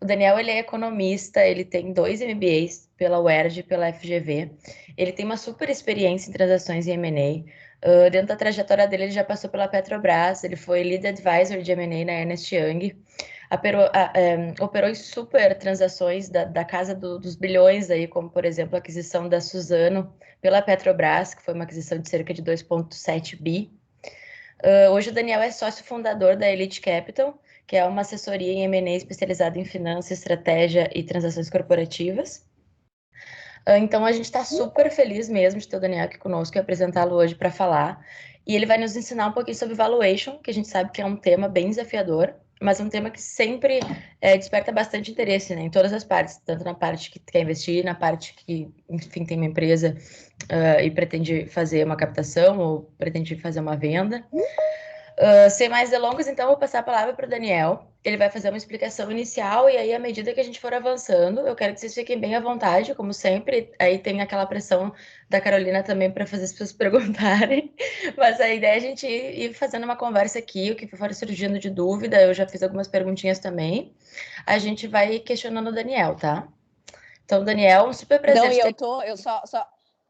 O Daniel, ele é economista, ele tem 2 MBAs pela UERJ e pela FGV. Ele tem uma super experiência em transações em M&A. Dentro da trajetória dele, ele já passou pela Petrobras, ele foi Lead Advisor de M&A na Ernst Young, operou em super transações da casa dos bilhões, aí, como, por exemplo, a aquisição da Suzano pela Petrobras, que foi uma aquisição de cerca de 2,7 bi. Hoje o Daniel é sócio fundador da Elite Capital, que é uma assessoria em M&A especializada em finanças, estratégia e transações corporativas. Então a gente está super feliz mesmo de ter o Daniel aqui conosco e apresentá-lo hoje para falar. E ele vai nos ensinar um pouquinho sobre valuation, que a gente sabe que é um tema bem desafiador, mas um tema que sempre desperta bastante interesse, né, em todas as partes, tanto na parte que quer investir, na parte que, enfim, tem uma empresa e pretende fazer uma captação ou pretende fazer uma venda. Sem mais delongas, então, vou passar a palavra para o Daniel. Ele vai fazer uma explicação inicial e aí, à medida que a gente for avançando, eu quero que vocês fiquem bem à vontade, como sempre. Aí tem aquela pressão da Carolina também para fazer as pessoas perguntarem. Mas a ideia é a gente ir fazendo uma conversa aqui, o que for surgindo de dúvida, eu já fiz algumas perguntinhas também. A gente vai questionando o Daniel, tá? Então, Daniel, um super prazer Não, e te ter. eu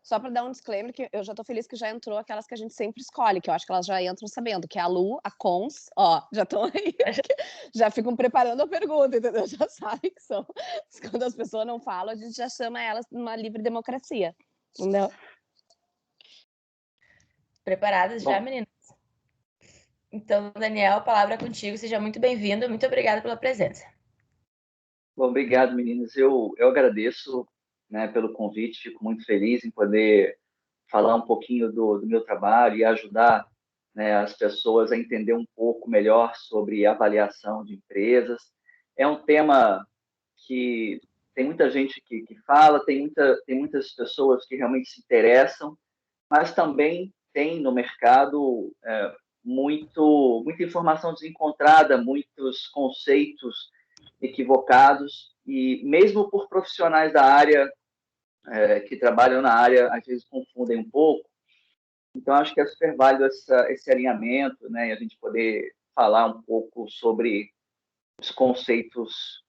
só para dar um disclaimer, que eu já tô feliz que já entrou aquelas que a gente sempre escolhe, que eu acho que elas já entram sabendo, que é a Lu, a Cons, ó, já estão aí, já ficam preparando a pergunta, entendeu? Já sabem que são. Quando as pessoas não falam, a gente já chama elas numa livre democracia, entendeu? Preparadas já, meninas? Então, Daniel, a palavra é contigo. Seja muito bem-vindo. Muito obrigada pela presença. Bom, obrigado, meninas. Eu agradeço, né, pelo convite. Fico muito feliz em poder falar um pouquinho do meu trabalho e ajudar, né, as pessoas a entender um pouco melhor sobre avaliação de empresas. É um tema que tem muita gente que fala, tem muitas pessoas que realmente se interessam, mas também tem no mercado muita informação desencontrada, muitos conceitos equivocados, e mesmo por profissionais da área, que trabalham na área, às vezes confundem um pouco. Então, acho que é super válido esse alinhamento, né, e a gente poder falar um pouco sobre os conceitos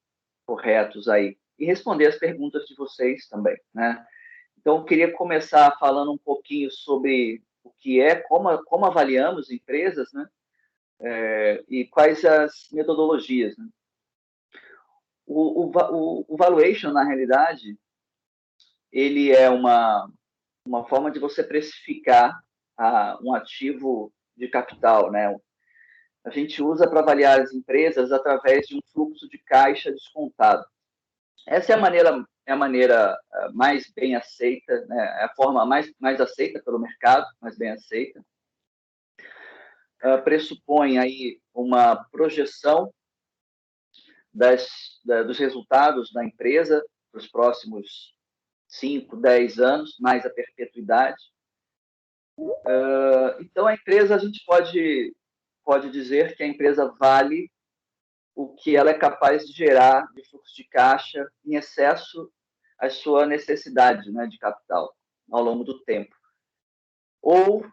corretos aí, e responder as perguntas de vocês também, né? Então, eu queria começar falando um pouquinho sobre o que é, como avaliamos empresas, né? E quais as metodologias, né? O valuation, na realidade, ele é uma forma de você precificar um ativo de capital, né? A gente usa para avaliar as empresas através de um fluxo de caixa descontado. Essa é a maneira mais bem aceita, né? É a forma mais aceita pelo mercado, mais bem aceita. Pressupõe aí uma projeção dos resultados da empresa para os próximos 5, 10 anos, mais a perpetuidade. Então, a empresa, a gente pode dizer que a empresa vale o que ela é capaz de gerar de fluxo de caixa em excesso à sua necessidade, né, de capital ao longo do tempo. Ou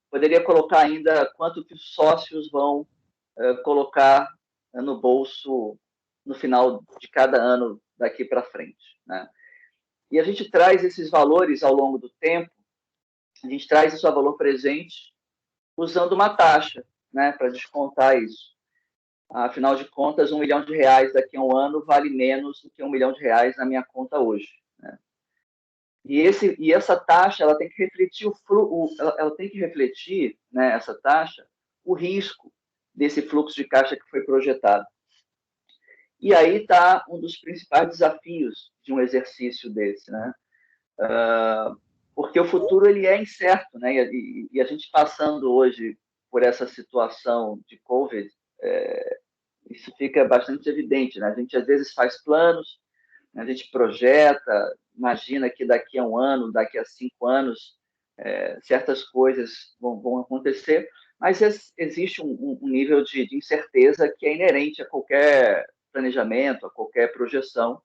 poderia colocar ainda quanto que os sócios vão colocar no bolso no final de cada ano daqui para frente, né? E a gente traz esses valores ao longo do tempo, a gente traz isso a valor presente usando uma taxa, né, para descontar isso. Afinal de contas, R$ 1 milhão daqui a um ano vale menos do que R$ 1 milhão na minha conta hoje, né? E essa taxa, ela tem que refletir ela tem que refletir, né, essa taxa, o risco desse fluxo de caixa que foi projetado. E aí está um dos principais desafios de um exercício desse, né? Porque o futuro ele é incerto, né? E a gente passando hoje por essa situação de COVID, isso fica bastante evidente, né? A gente às vezes faz planos, né? A gente projeta, imagina que daqui a um ano, daqui a 5 anos, certas coisas vão acontecer, mas existe um nível de incerteza que é inerente a qualquer planejamento, a qualquer projeção.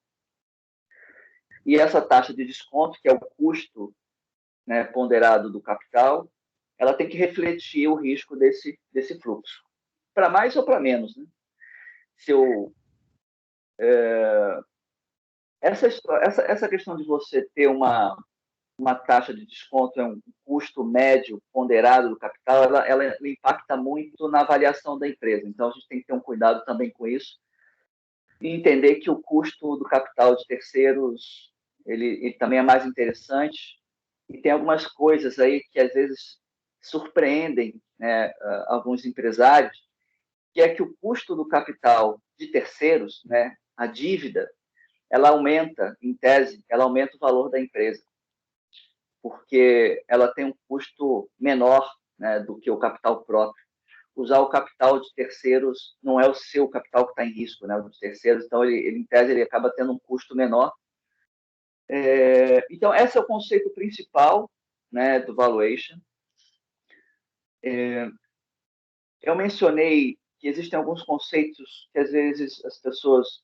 E essa taxa de desconto, que é o custo, né, ponderado do capital, ela tem que refletir o risco desse fluxo, para mais ou para menos, né? Se eu Essa questão de você ter uma taxa de desconto, um custo médio ponderado do capital, ela impacta muito na avaliação da empresa. Então, a gente tem que ter um cuidado também com isso e entender que o custo do capital de terceiros ele também é mais interessante e tem algumas coisas aí que às vezes surpreendem, né, alguns empresários, que é que o custo do capital de terceiros, né, a dívida, ela aumenta, em tese, ela aumenta o valor da empresa, porque ela tem um custo menor, né, do que o capital próprio. Usar o capital de terceiros não é o seu capital que está em risco, né, o de terceiros, então em tese, ele acaba tendo um custo menor. Então, esse é o conceito principal, né, do valuation. Eu mencionei que existem alguns conceitos que, às vezes, as pessoas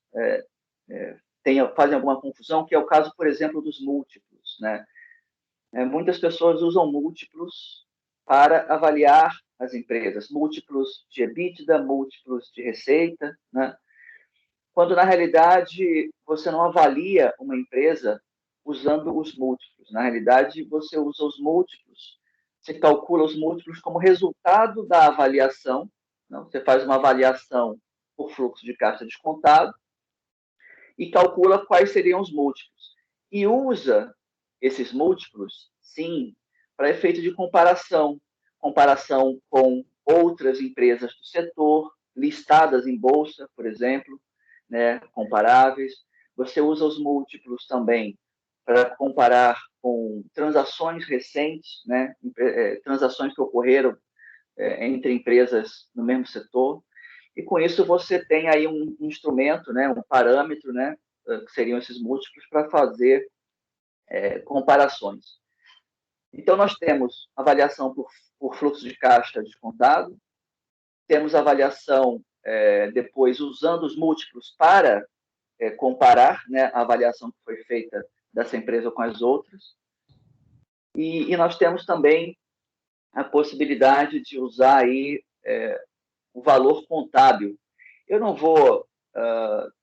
fazem alguma confusão, que é o caso, por exemplo, dos múltiplos, né? Muitas pessoas usam múltiplos para avaliar as empresas, múltiplos de EBITDA, múltiplos de receita, né? Quando, na realidade, você não avalia uma empresa usando os múltiplos. Na realidade, você usa os múltiplos, você calcula os múltiplos como resultado da avaliação, não? Você faz uma avaliação por fluxo de caixa descontado e calcula quais seriam os múltiplos. E usa esses múltiplos, sim, para efeito de comparação com outras empresas do setor, listadas em bolsa, por exemplo, né, comparáveis. Você usa os múltiplos também para comparar com transações recentes, né, transações que ocorreram entre empresas no mesmo setor. E com isso você tem aí um instrumento, né, um parâmetro, né, que seriam esses múltiplos, para fazer comparações. Então, nós temos avaliação por fluxo de caixa descontado, temos avaliação depois usando os múltiplos para comparar, né, a avaliação que foi feita dessa empresa com as outras, e nós temos também a possibilidade de usar aí o valor contábil. Eu não vou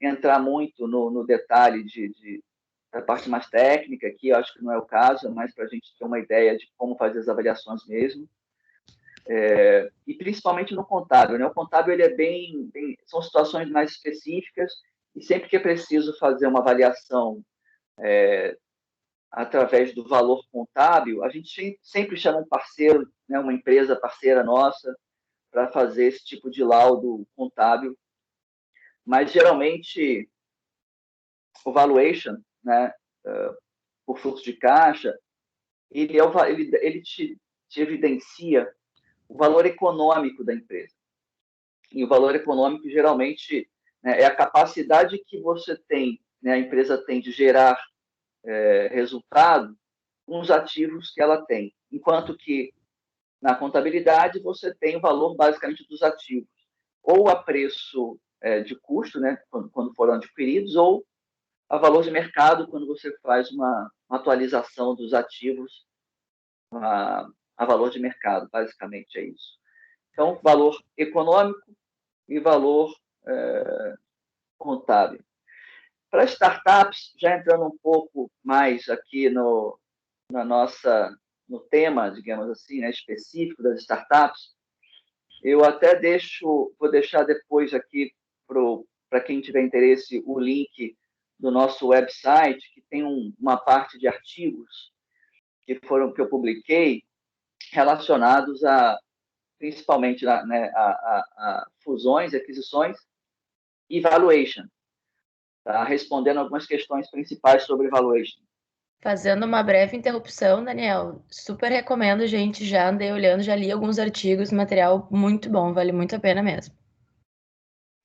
entrar muito no detalhe da parte mais técnica aqui, eu acho que não é o caso, é mais para a gente ter uma ideia de como fazer as avaliações mesmo. E principalmente no contábil, né? O contábil ele são situações mais específicas e sempre que é preciso fazer uma avaliação através do valor contábil, a gente sempre chama um parceiro, né, uma empresa parceira nossa, para fazer esse tipo de laudo contábil. Mas geralmente o valuation, né, por fluxo de caixa, ele te evidencia o valor econômico da empresa. E o valor econômico, geralmente, né, é a capacidade que você tem, né, a empresa tem de gerar resultado com os ativos que ela tem. Enquanto que, na contabilidade, você tem o valor, basicamente, dos ativos. Ou a preço de custo, né, quando foram adquiridos, ou a valor de mercado, quando você faz uma atualização dos ativos a valor de mercado, basicamente é isso. Então, valor econômico e valor contábil. Para startups, já entrando um pouco mais aqui no tema, digamos assim, né, específico das startups, eu até vou deixar depois aqui para quem tiver interesse o link do nosso website, que tem uma parte de artigos que eu publiquei relacionados principalmente, né, a fusões, aquisições e valuation, tá? Respondendo algumas questões principais sobre valuation. Fazendo uma breve interrupção, Daniel, super recomendo, gente, já andei olhando, já li alguns artigos, material muito bom, vale muito a pena mesmo.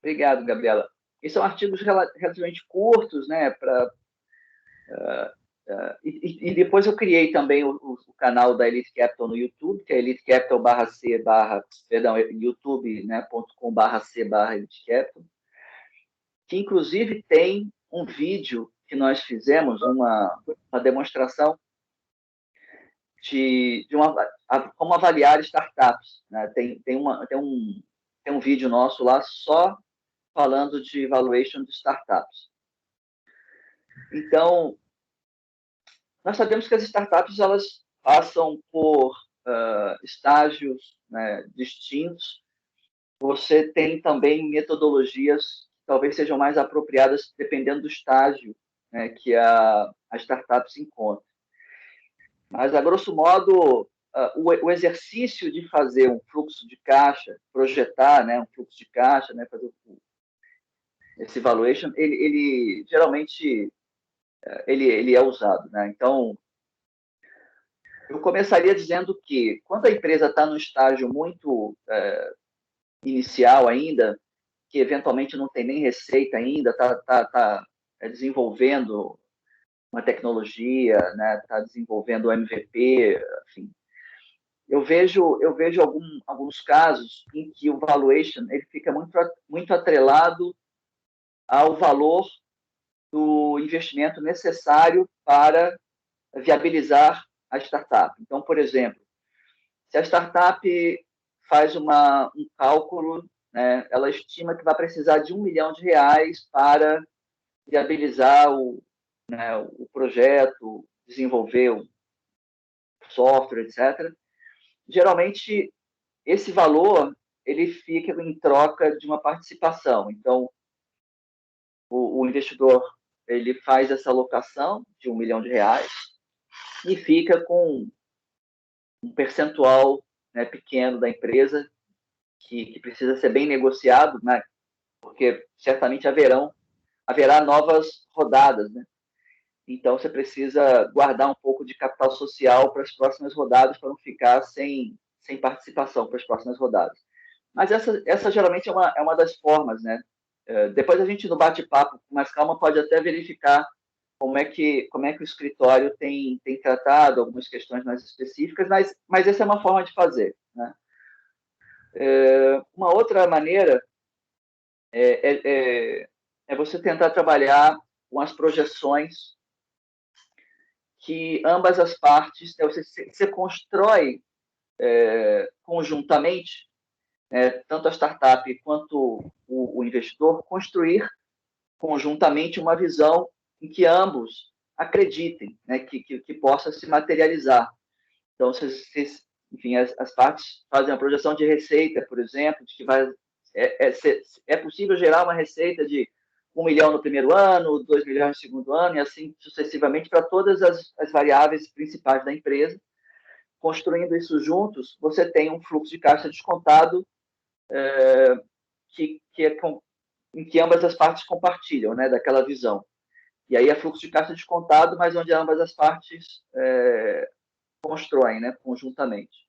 Obrigado, Gabriela. E são artigos relativamente curtos, né, e depois eu criei também o canal da Elite Capital no YouTube, que é Elite Capital YouTube, né, .com/C/Elite Capital, que inclusive tem um vídeo que nós fizemos, uma demonstração de como avaliar startups, né? Tem um vídeo nosso lá só falando de valuation de startups. Então, nós sabemos que as startups elas passam por estágios, né, distintos. Você tem também metodologias que talvez sejam mais apropriadas dependendo do estágio, né, que a startup se encontra. Mas, a grosso modo, o exercício de fazer um fluxo de caixa, projetar, né, um fluxo de caixa, né, fazer esse valuation, ele geralmente ele é usado, né? Então, eu começaria dizendo que quando a empresa está no estágio muito inicial ainda, que eventualmente não tem nem receita ainda, está desenvolvendo uma tecnologia, né? Está desenvolvendo o MVP, enfim. Eu vejo alguns casos em que o valuation ele fica muito atrelado ao valor do investimento necessário para viabilizar a startup. Então, por exemplo, se a startup faz um cálculo, né, ela estima que vai precisar de R$1 milhão para viabilizar o projeto, desenvolver o software, etc. Geralmente, esse valor ele fica em troca de uma participação. Então, o investidor ele faz essa alocação de R$1 milhão e fica com um percentual, né, pequeno da empresa que precisa ser bem negociado, né, porque certamente haverá novas rodadas, né? Então você precisa guardar um pouco de capital social para as próximas rodadas, para não ficar sem participação para as próximas rodadas. Mas essa geralmente é uma das formas, né? Depois a gente, no bate-papo com mais calma, pode até verificar como é que o escritório tem tratado algumas questões mais específicas, mas essa é uma forma de fazer, né? Uma outra maneira é você tentar trabalhar com as projeções que ambas as partes, né, você constrói conjuntamente, tanto a startup quanto o investidor, construir conjuntamente uma visão em que ambos acreditem, né, que possa se materializar. Então, enfim, as partes fazem a projeção de receita, por exemplo, de que é possível gerar uma receita de 1 milhão no primeiro ano, 2 milhões no segundo ano, e assim sucessivamente para todas as variáveis principais da empresa. Construindo isso juntos, você tem um fluxo de caixa descontado em que ambas as partes compartilham, né, daquela visão. E aí é fluxo de caixa descontado, mas onde ambas as partes constroem, né, conjuntamente.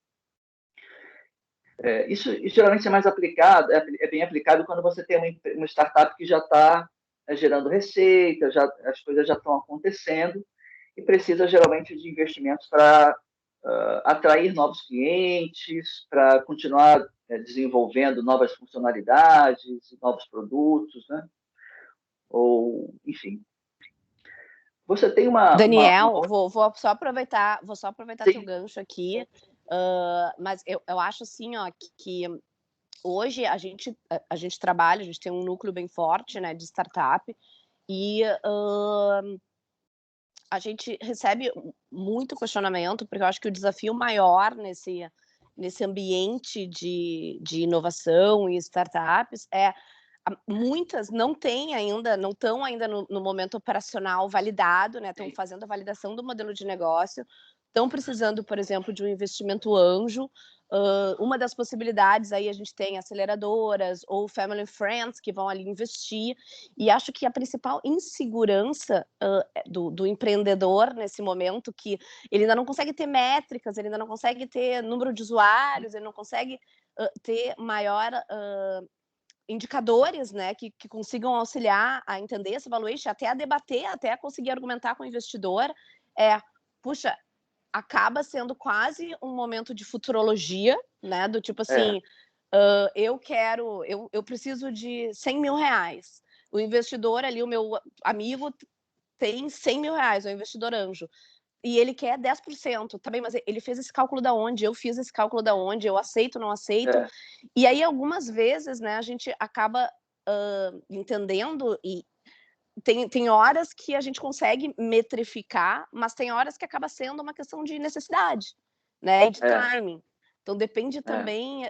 Isso geralmente é mais aplicado, é bem aplicado quando você tem uma startup que já está gerando receita, as coisas já estão acontecendo e precisa geralmente de investimentos para atrair novos clientes, para continuar desenvolvendo novas funcionalidades, novos produtos, né? Ou, enfim. Você tem Daniel, vou só aproveitar teu gancho aqui, mas eu acho assim, ó, que hoje a gente trabalha, a gente tem um núcleo bem forte, né, de startup, e a gente recebe muito questionamento, porque eu acho que o desafio maior nesse ambiente de inovação e startups muitas não estão ainda no momento operacional validado, né? Estão fazendo a validação do modelo de negócio, estão precisando, por exemplo, de um investimento anjo. Uma das possibilidades aí a gente tem aceleradoras ou family friends que vão ali investir, e acho que a principal insegurança do empreendedor nesse momento, que ele ainda não consegue ter métricas, ele ainda não consegue ter número de usuários, ele não consegue ter maior indicadores, né, que consigam auxiliar a entender esse valuation, até a debater, até a conseguir argumentar com o investidor, puxa, acaba sendo quase um momento de futurologia, né, do tipo assim, eu preciso de R$100 mil, o investidor ali, o meu amigo tem R$100 mil, o investidor anjo, e ele quer 10%, tá bem, mas ele fez esse cálculo da onde? Eu fiz esse cálculo da onde? Eu aceito, não aceito? E aí, algumas vezes, né, a gente acaba entendendo, e tem horas que a gente consegue metrificar, mas tem horas que acaba sendo uma questão de necessidade, né, e de timing. Então depende também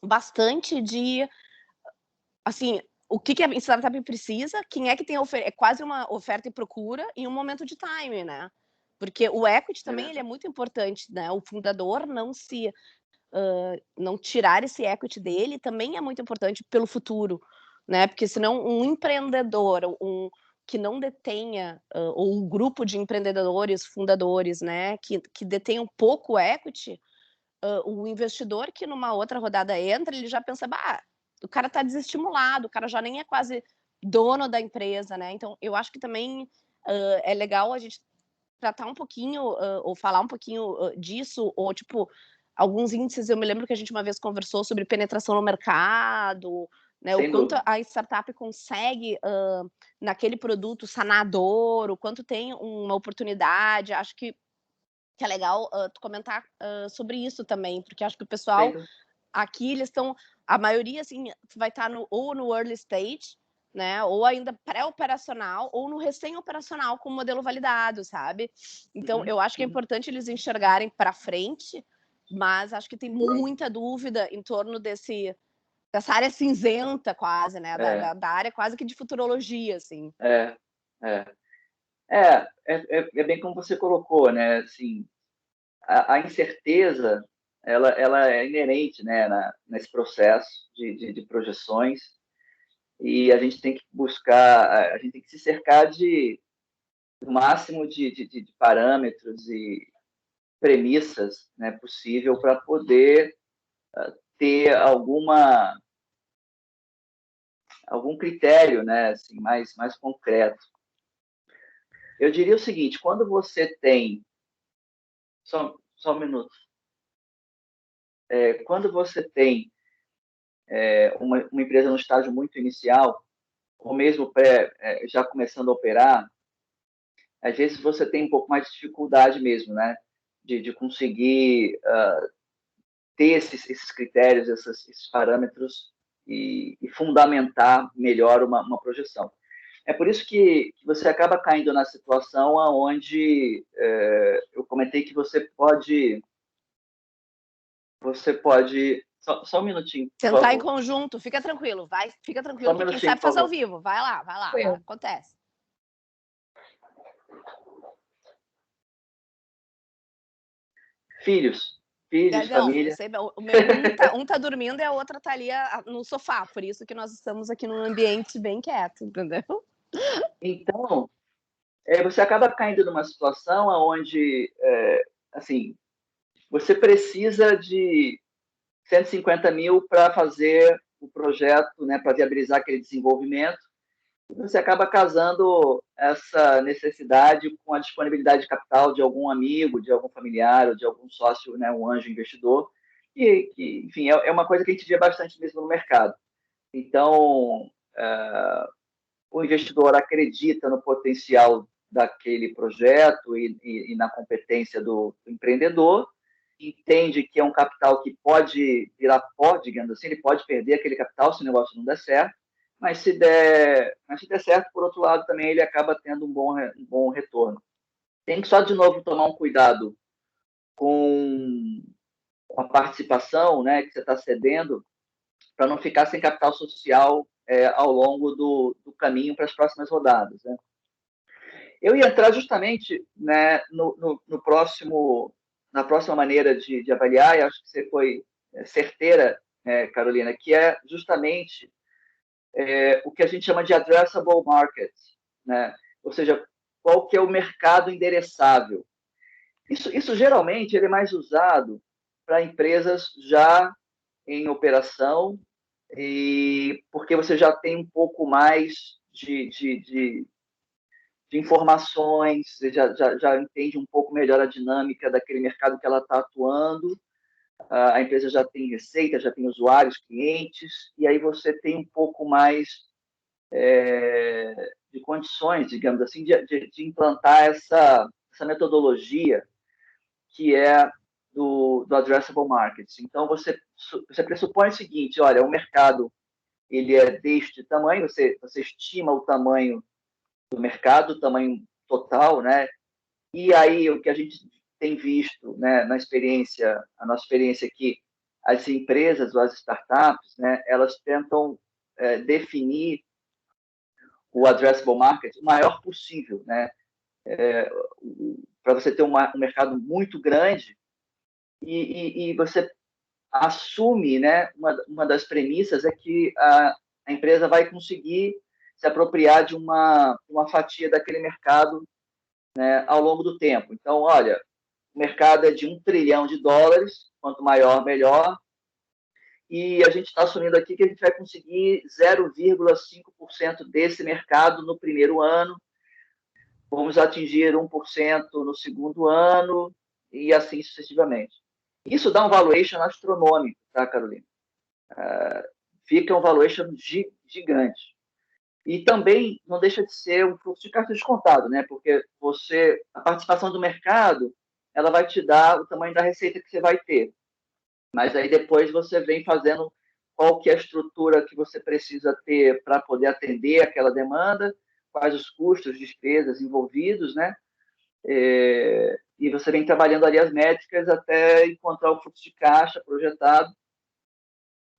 bastante de, assim, o que a startup precisa, quem é que tem é quase uma oferta e procura em um momento de time, né? Porque o equity também ele é muito importante, né? O fundador não tirar esse equity dele também é muito importante pelo futuro, né? Porque senão um empreendedor, que não detenha, ou um grupo de empreendedores, fundadores, né, que detenham pouco equity, o investidor que numa outra rodada entra, ele já pensa, bah, o cara está desestimulado, o cara já nem é quase dono da empresa, né? Então, eu acho que também é legal a gente tratar um pouquinho, ou falar um pouquinho disso, ou tipo, alguns índices, eu me lembro que a gente uma vez conversou sobre penetração no mercado, né? O quanto a startup consegue naquele produto sanador, o quanto tem uma oportunidade. Acho que é legal tu comentar sobre isso também, porque acho que o pessoal aqui, eles estão, a maioria, assim, vai estar ou no early stage, né, ou ainda pré-operacional, ou no recém-operacional com o modelo validado, sabe? Então, eu acho que é importante eles enxergarem para frente, mas acho que tem muita dúvida em torno dessa área cinzenta quase, né, da área quase que de futurologia, assim. É bem como você colocou, né? Assim, a incerteza ela é inerente, né, nesse processo de projeções, e a gente tem que buscar, a gente tem que se cercar do máximo de parâmetros e premissas, né, possível para poder ter algum critério, né, assim, mais concreto. Eu diria o seguinte: quando você tem só um minuto. Quando você tem uma empresa no estágio muito inicial, ou mesmo já começando a operar, às vezes você tem um pouco mais de dificuldade mesmo, né? De conseguir ter esses critérios, esses parâmetros e fundamentar melhor uma projeção. É por isso que você acaba caindo na situação onde eu comentei que você pode só um minutinho, por Tentar em favor. conjunto, fica tranquilo, fica Só tranquilo, um que quem minutinho, sabe por faz ao favor. vivo. Vai lá, acontece. Filhos, Não, eu família. sei, um tá dormindo e a outra tá ali no sofá, por isso que nós estamos aqui num ambiente bem quieto, entendeu? Então, você acaba caindo numa situação onde, assim, você precisa de 150 mil para fazer o projeto, né, para viabilizar aquele desenvolvimento. E você acaba casando essa necessidade com a disponibilidade de capital de algum amigo, de algum familiar ou de algum sócio, né, um anjo investidor, que enfim, é uma coisa que a gente vê bastante mesmo no mercado. Então, o investidor acredita no potencial daquele projeto e na competência do empreendedor, entende que é um capital que pode virar pó, digamos assim, ele pode perder aquele capital se o negócio não der certo, mas se der certo, por outro lado, também ele acaba tendo um bom retorno. Tem que só, de novo, tomar um cuidado com a participação, né, que você está cedendo, para não ficar sem capital social ao longo do caminho para as próximas rodadas, né? Eu ia entrar justamente, né, na próxima maneira de avaliar, e acho que você foi certeira, Carolina, que é justamente o que a gente chama de addressable market, né? Ou seja, qual que é o mercado endereçável. Isso geralmente ele é mais usado para empresas já em operação, e porque você já tem um pouco mais de informações, você já entende um pouco melhor a dinâmica daquele mercado que ela está atuando, a empresa já tem receita, já tem usuários, clientes, e aí você tem um pouco mais de condições, digamos assim, de implantar essa metodologia que é do addressable market. Então, você pressupõe o seguinte: olha, o mercado ele é deste tamanho, você estima o tamanho do mercado, o tamanho total, né? E aí o que a gente tem visto, né, a nossa experiência aqui, as empresas ou as startups, né, elas tentam definir o addressable market o maior possível, né? Para você ter um mercado muito grande e você assume, né, uma das premissas é que a empresa vai conseguir se apropriar de uma fatia daquele mercado, né, ao longo do tempo. Então, olha, o mercado é de $1 trilhão, quanto maior, melhor, e a gente está assumindo aqui que a gente vai conseguir 0,5% desse mercado no primeiro ano, vamos atingir 1% no segundo ano, e assim sucessivamente. Isso dá um valuation astronômico, tá, Carolina? Fica um valuation gigante. E também não deixa de ser um fluxo de caixa descontado, né? Porque a participação do mercado, ela vai te dar o tamanho da receita que você vai ter. Mas aí depois você vem fazendo qual que é a estrutura que você precisa ter para poder atender aquela demanda, quais os custos, despesas envolvidos, né? E você vem trabalhando ali as métricas até encontrar o fluxo de caixa projetado.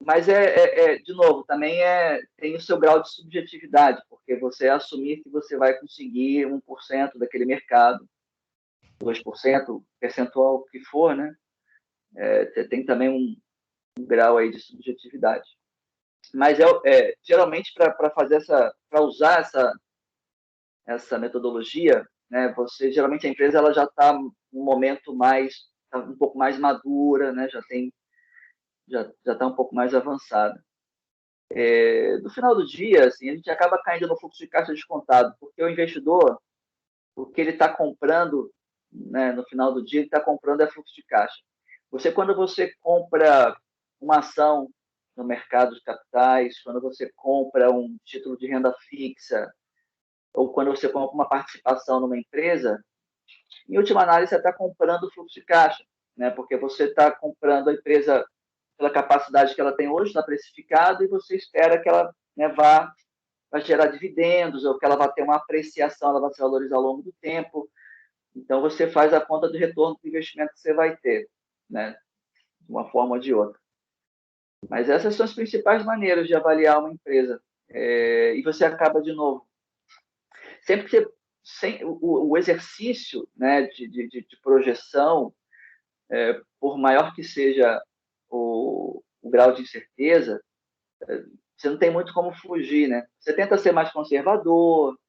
Mas, de novo, também tem o seu grau de subjetividade, porque você assumir que você vai conseguir 1% daquele mercado, 2%, percentual que for, né? Tem também um grau aí de subjetividade. Mas, geralmente, para usar essa metodologia, né, geralmente a empresa ela já está num momento um pouco mais madura, né, já está um pouco mais avançada. No final do dia, assim, a gente acaba caindo no fluxo de caixa descontado, porque o investidor, o que ele está comprando, né, no final do dia, ele está comprando é fluxo de caixa. Quando você compra uma ação no mercado de capitais, quando você compra um título de renda fixa, ou quando você compra uma participação numa empresa, em última análise, você está comprando o fluxo de caixa, né? Porque você está comprando a empresa pela capacidade que ela tem hoje, está precificado, e você espera que ela, né, vá gerar dividendos, ou que ela vá ter uma apreciação, ela vai se valorizar ao longo do tempo. Então, você faz a conta do retorno do investimento que você vai ter, né? De uma forma ou de outra. Mas essas são as principais maneiras de avaliar uma empresa. E você acaba, de novo, sempre que o exercício, né, de projeção, por maior que seja o grau de incerteza, você não tem muito como fugir, né? Você tenta ser mais conservador,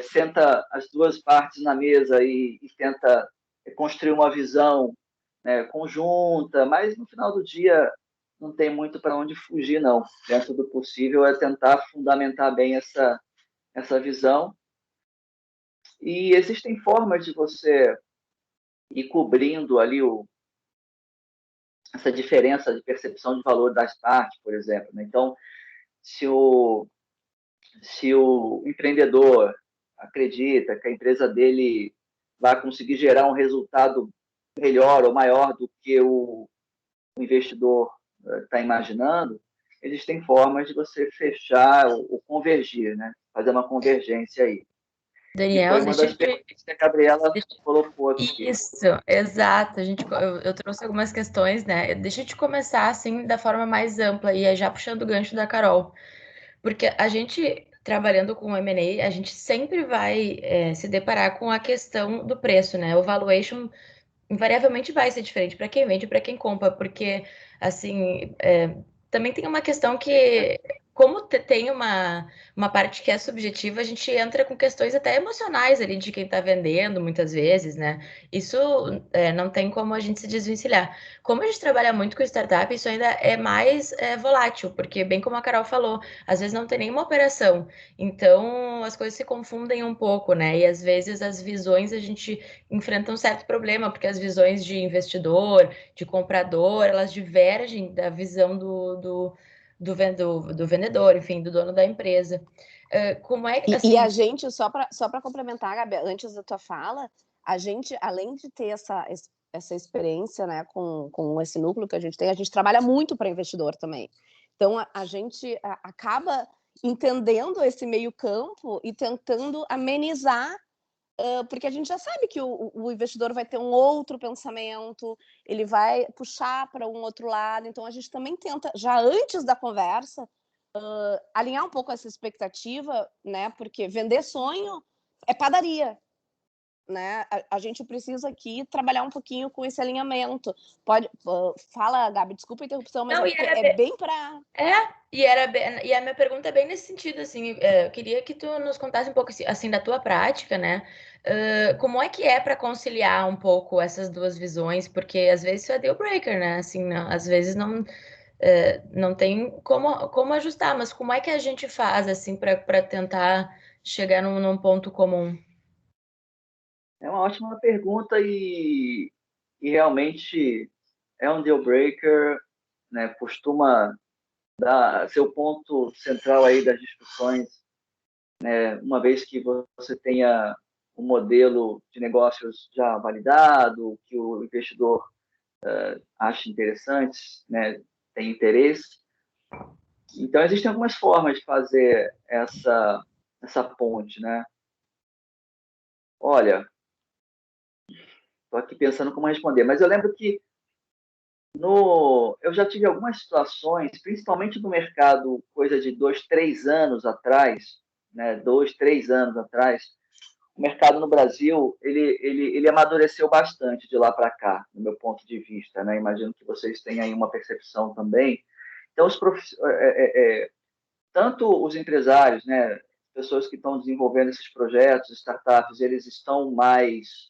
senta as duas partes na mesa e tenta construir uma visão, né, conjunta, mas no final do dia não tem muito para onde fugir, não. Dentro do possível é tentar fundamentar bem essa visão. E existem formas de você ir cobrindo ali essa diferença de percepção de valor das partes, por exemplo, né? Então, se o empreendedor acredita que a empresa dele vai conseguir gerar um resultado melhor ou maior do que o investidor está imaginando, existem formas de você fechar ou convergir, né? Fazer uma convergência aí. E Daniel, foi uma das perguntas que a Gabriela colocou aqui. Isso, exato. Eu trouxe algumas questões, né? Deixa eu te começar assim da forma mais ampla e já puxando o gancho da Carol, porque a gente trabalhando com M&A, a gente sempre vai se deparar com a questão do preço, né? O valuation invariavelmente vai ser diferente para quem vende e para quem compra, porque assim também tem uma questão que, como tem uma parte que é subjetiva, a gente entra com questões até emocionais ali de quem está vendendo, muitas vezes, né? Isso não tem como a gente se desvencilhar. Como a gente trabalha muito com startup, isso ainda é mais volátil, porque, bem como a Carol falou, às vezes não tem nenhuma operação, então as coisas se confundem um pouco, né? E às vezes as visões a gente enfrenta um certo problema, porque as visões de investidor, de comprador, elas divergem da visão do vendedor, enfim, do dono da empresa. Como é que, assim... E a gente, só para complementar, Gabi, antes da tua fala, a gente, além de ter essa experiência, né, com esse núcleo que a gente tem, a gente trabalha muito para investidor também. Então, a gente acaba entendendo esse meio campo e tentando amenizar, porque a gente já sabe que o investidor vai ter um outro pensamento, ele vai puxar para um outro lado, então a gente também tenta, já antes da conversa, alinhar um pouco essa expectativa, né? Porque vender sonho é padaria, né? A gente precisa aqui trabalhar um pouquinho com esse alinhamento. Fala, Gabi, desculpa a interrupção, mas Não, é bem para... e a minha pergunta é bem nesse sentido, assim, eu queria que tu nos contasse um pouco, assim, da tua prática, né? Como é que é para conciliar um pouco essas duas visões? Porque às vezes isso é deal breaker, né? Assim, não, às vezes não tem como ajustar, mas como é que a gente faz, assim, para tentar chegar num ponto comum? É uma ótima pergunta e realmente é um deal breaker, né? Costuma ser o ponto central aí das discussões, né? Uma vez que você tenha um modelo de negócios já validado, que o investidor acha interessante, né? Tem interesse. Então, existem algumas formas de fazer essa ponte, né? Olha, estou aqui pensando como responder, mas eu lembro que eu já tive algumas situações, principalmente no mercado, coisa de 2, 3 anos atrás, né? 2, 3 anos atrás, o mercado no Brasil ele amadureceu bastante de lá para cá, no meu ponto de vista, né? Imagino que vocês tenham aí uma percepção também. Então, tanto os empresários, né? Pessoas que estão desenvolvendo esses projetos, startups, eles estão mais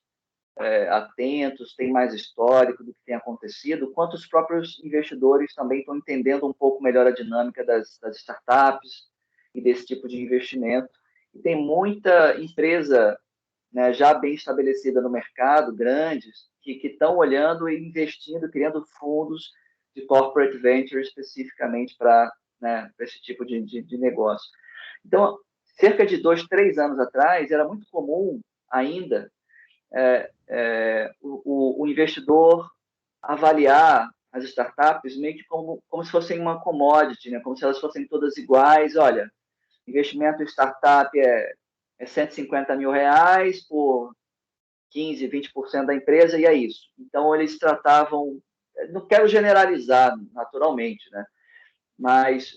atentos, têm mais histórico do que tem acontecido, quanto os próprios investidores também estão entendendo um pouco melhor a dinâmica das startups e desse tipo de investimento. E tem muita empresa, né, já bem estabelecida no mercado, grandes, que estão olhando e investindo, criando fundos de corporate venture especificamente para, né, esse tipo de negócio. Então, cerca de 2, 3 anos atrás, era muito comum ainda o investidor avaliar as startups meio que como se fossem uma commodity, né? Como se elas fossem todas iguais. Olha, investimento em startup é R$ 150 mil por 15, 20% da empresa e é isso. Então, eles tratavam, não quero generalizar naturalmente, né? Mas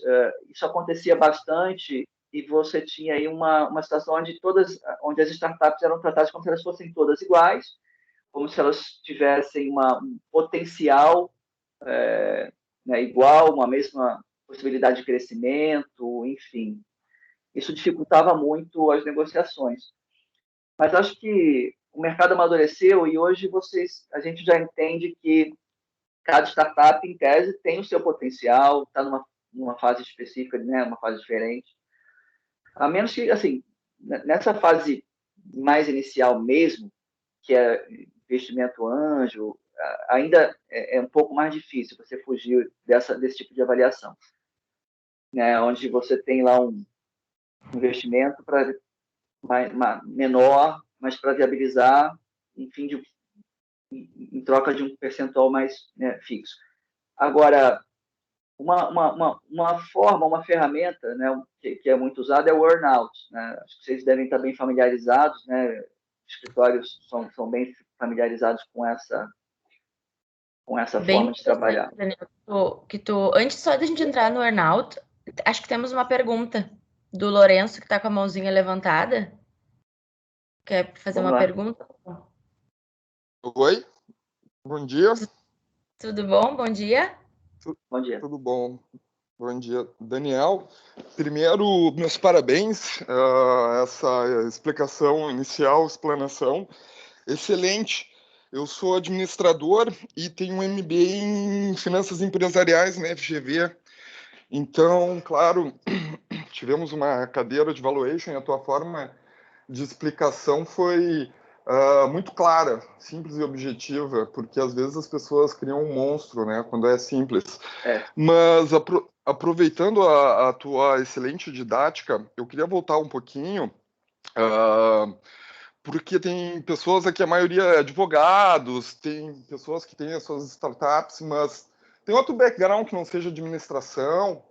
isso acontecia bastante e você tinha aí uma situação onde as startups eram tratadas como se elas fossem todas iguais, como se elas tivessem um potencial né, igual, uma mesma possibilidade de crescimento, enfim. Isso dificultava muito as negociações. Mas acho que o mercado amadureceu e hoje a gente já entende que cada startup, em tese, tem o seu potencial, está numa fase específica, né, uma fase diferente. A menos que, assim, nessa fase mais inicial mesmo, que é investimento anjo, ainda é um pouco mais difícil você fugir desse tipo de avaliação, né? Onde você tem lá um investimento menor, mas para viabilizar, enfim, em troca de um percentual mais, né, fixo. Agora, uma ferramenta, né, que é muito usada é o earnout, né? Acho que vocês devem estar bem familiarizados, né? Escritórios são bem familiarizados com essa Bem forma de trabalhar. Daniel, antes só da gente entrar no earnout, acho que temos uma pergunta do Lourenço, que está com a mãozinha levantada. Quer fazer Vamos uma lá. pergunta? Oi, bom dia. Tudo bom? Bom dia. Bom dia. Tudo bom? Bom dia, Daniel. Primeiro, meus parabéns. Essa explicação inicial, explanação, excelente. Eu sou administrador e tenho um MBA em Finanças Empresariais na FGV. Então, claro, tivemos uma cadeira de valuation e a tua forma de explicação foi muito clara, simples e objetiva, porque às vezes as pessoas criam um monstro, né, quando é simples. Mas aproveitando a tua excelente didática, eu queria voltar um pouquinho, porque tem pessoas aqui, a maioria é advogados, tem pessoas que têm as suas startups, mas tem outro background que não seja administração,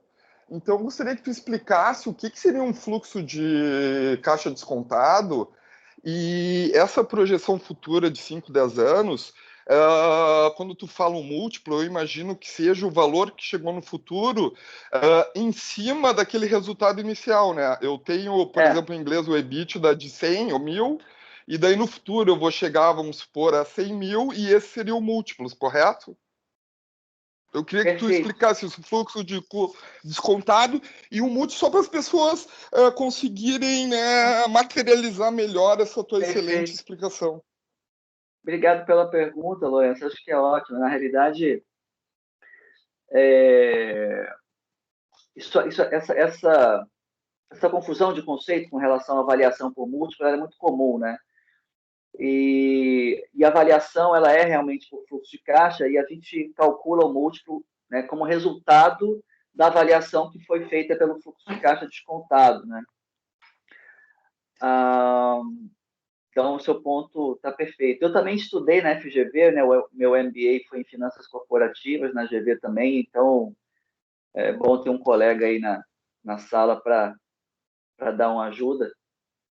Então, eu gostaria que tu explicasse o que seria um fluxo de caixa descontado e essa projeção futura de 5, 10 anos, quando tu fala um múltiplo, eu imagino que seja o valor que chegou no futuro em cima daquele resultado inicial, né? Eu tenho, por exemplo, em inglês o EBITDA de 100 ou 1.000, e daí no futuro eu vou chegar, vamos supor, a 100 mil, e esse seria o múltiplos, correto? Eu queria que tu explicasse esse fluxo de descontado e o múltiplo só para as pessoas conseguirem, né, materializar melhor essa tua excelente explicação. Obrigado pela pergunta, Lourenço. Acho que é ótimo. Na realidade, essa confusão de conceito com relação à avaliação por múltiplo é muito comum, né? E a avaliação ela é realmente por fluxo de caixa e a gente calcula o múltiplo, né, como resultado da avaliação que foi feita pelo fluxo de caixa descontado, né? Então, o seu ponto está perfeito. Eu também estudei na FGV, né? O meu MBA foi em Finanças Corporativas, na GV também, então é bom ter um colega aí na sala para dar uma ajuda.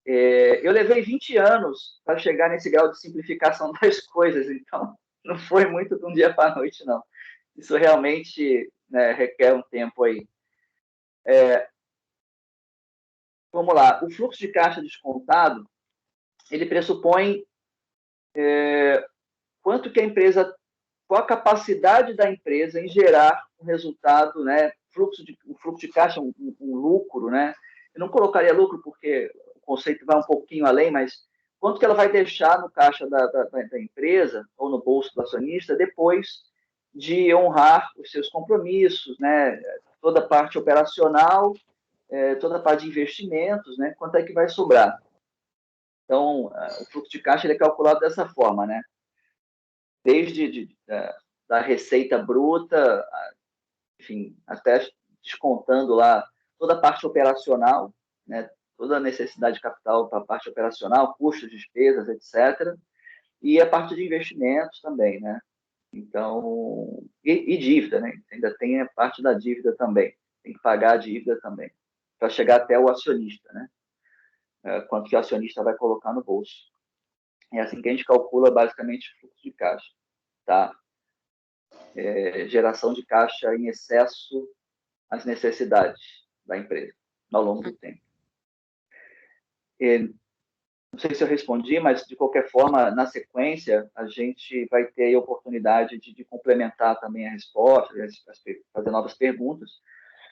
Eu levei 20 anos para chegar nesse grau de simplificação das coisas, então não foi muito de um dia para a noite, não. Isso realmente, né, requer um tempo aí. Vamos lá, o fluxo de caixa descontado, ele pressupõe quanto que a empresa, qual a capacidade da empresa em gerar um resultado, né, um fluxo de caixa, um lucro, né? Eu não colocaria lucro porque o conceito vai um pouquinho além, mas quanto que ela vai deixar no caixa da empresa ou no bolso do acionista depois de honrar os seus compromissos, né? Toda a parte operacional, toda a parte de investimentos, né? Quanto é que vai sobrar? Então, o fluxo de caixa ele é calculado dessa forma, né? Desde da receita bruta, enfim, até descontando lá toda a parte operacional, né? Toda a necessidade de capital para a parte operacional, custos, despesas, etc. E a parte de investimentos também, né? Então, e dívida, né? Ainda tem a parte da dívida também. Tem que pagar a dívida também, para chegar até o acionista, né? Quanto que o acionista vai colocar no bolso. É assim que a gente calcula basicamente o fluxo de caixa, tá? Geração de caixa em excesso às necessidades da empresa ao longo do tempo. Não sei se eu respondi, mas de qualquer forma, na sequência, a gente vai ter a oportunidade de complementar também a resposta, fazer novas perguntas.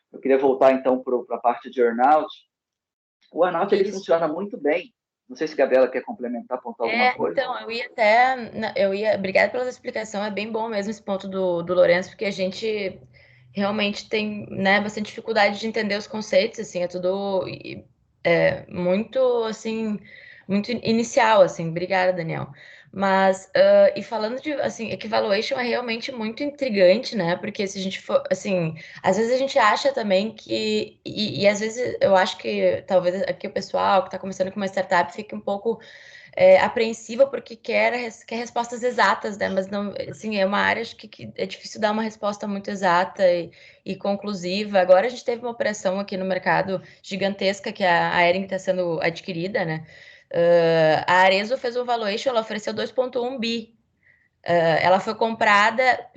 Eu queria voltar então para a parte de earnout. O earnout ele funciona muito bem. Não sei se a Gabriela quer complementar, apontar alguma coisa. Então, obrigada pela explicação, é bem bom mesmo esse ponto do Lourenço, porque a gente realmente tem, né, bastante dificuldade de entender os conceitos, assim, é tudo muito, assim, muito inicial, assim, obrigada, Daniel. Mas, e falando de, assim, equivaluation é realmente muito intrigante, né, porque se a gente for, assim, às vezes a gente acha também que, e às vezes eu acho que talvez aqui o pessoal que está começando com uma startup fique um pouco apreensiva porque quer respostas exatas, né? Mas não, assim, é uma área acho que é difícil dar uma resposta muito exata e conclusiva. Agora a gente teve uma operação aqui no mercado gigantesca que a Hering está sendo adquirida, né? A Arezzo fez um valuation, ela ofereceu 2,1 bi. Ela foi comprada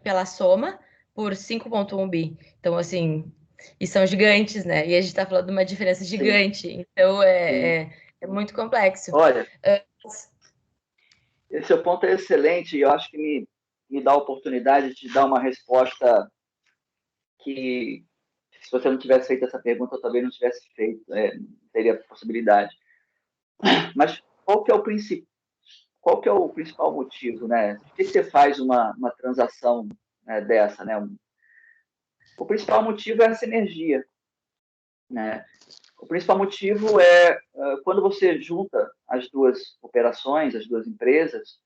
pela Soma por 5,1 bi. Então, assim, e são gigantes, né? E a gente está falando de uma diferença gigante. Sim. Então, é muito complexo. Olha, esse seu ponto é excelente e eu acho que me dá a oportunidade de dar uma resposta que, se você não tivesse feito essa pergunta, eu talvez não tivesse feito, teria possibilidade. Mas qual que é o principal motivo, né? Por que você faz uma transação, né, dessa, né? O principal motivo é a sinergia, né? O principal motivo é quando você junta as duas operações, as duas empresas,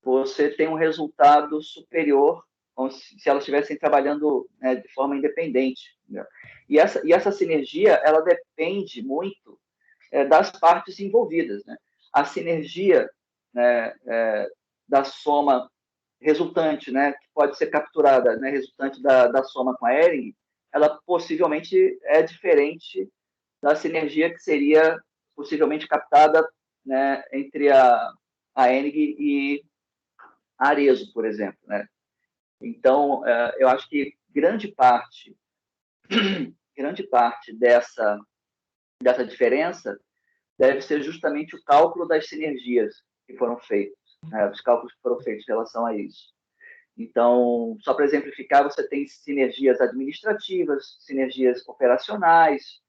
você tem um resultado superior como se elas estivessem trabalhando, né, de forma independente. Né? E essa sinergia, ela depende muito das partes envolvidas. Né? A sinergia, né, da Soma resultante, né, que pode ser capturada, né, resultante da soma com a Hering, ela possivelmente é diferente da sinergia que seria possivelmente captada, né, entre a Hering e a Arezzo, por exemplo, né? Então, eu acho que grande parte dessa diferença deve ser justamente o cálculo das sinergias que foram feitas, né, os cálculos que foram feitos em relação a isso. Então, só para exemplificar, você tem sinergias administrativas, sinergias operacionais,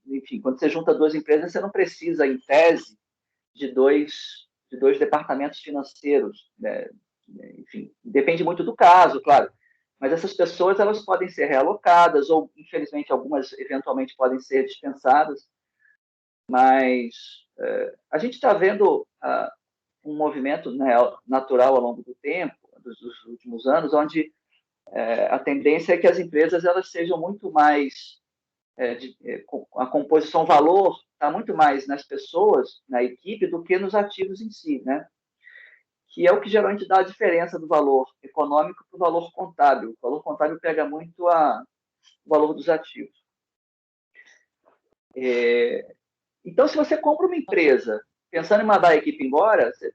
enfim, quando você junta duas empresas, você não precisa, em tese, de dois departamentos financeiros, né? Enfim, depende muito do caso, claro, mas essas pessoas elas podem ser realocadas ou, infelizmente, algumas eventualmente podem ser dispensadas, mas a gente está vendo um movimento, né, natural ao longo do tempo, dos últimos anos, onde a tendência é que as empresas elas sejam muito mais a composição valor está muito mais nas pessoas, na equipe, do que nos ativos em si, né? Que é o que geralmente dá a diferença do valor econômico para o valor contábil. O valor contábil pega muito o valor dos ativos. Então, se você compra uma empresa pensando em mandar a equipe embora, você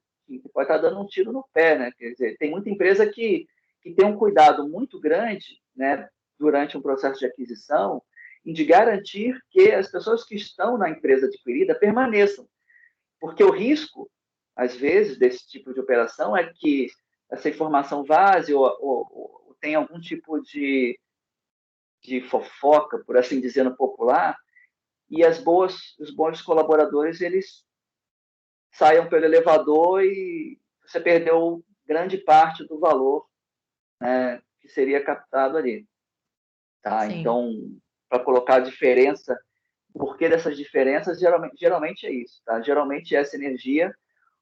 pode estar dando um tiro no pé, né? Quer dizer, tem muita empresa que tem um cuidado muito grande, né, durante um processo de aquisição, de garantir que as pessoas que estão na empresa adquirida permaneçam. Porque o risco, às vezes, desse tipo de operação é que essa informação vaze ou tem algum tipo de fofoca, por assim dizer, no popular, e os bons colaboradores, eles saiam pelo elevador e você perdeu grande parte do valor, né, que seria captado ali. Tá? Então, para colocar a diferença, o porquê dessas diferenças, geralmente é isso. Tá? Geralmente é essa energia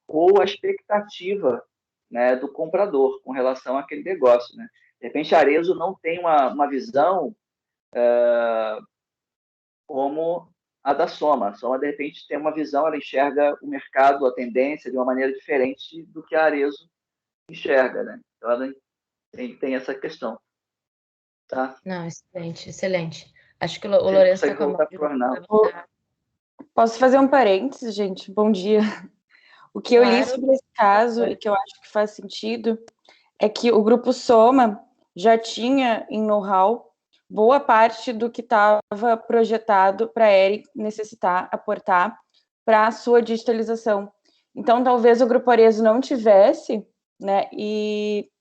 ou a expectativa, né, do comprador com relação àquele negócio. Né? De repente, a Arezzo não tem uma visão como a da Soma. A Soma, de repente, tem uma visão, ela enxerga o mercado, a tendência, de uma maneira diferente do que a Arezzo enxerga. Né? Então, ela tem essa questão. Tá? Não, excelente, excelente. Acho que o Lourenço está com a mão. Posso fazer um parênteses, gente? Bom dia. O que eu li sobre esse caso e que eu acho que faz sentido é que o Grupo Soma já tinha em know-how boa parte do que estava projetado para a Hering necessitar aportar para a sua digitalização. Então, talvez o Grupo Arezzo não tivesse, né, e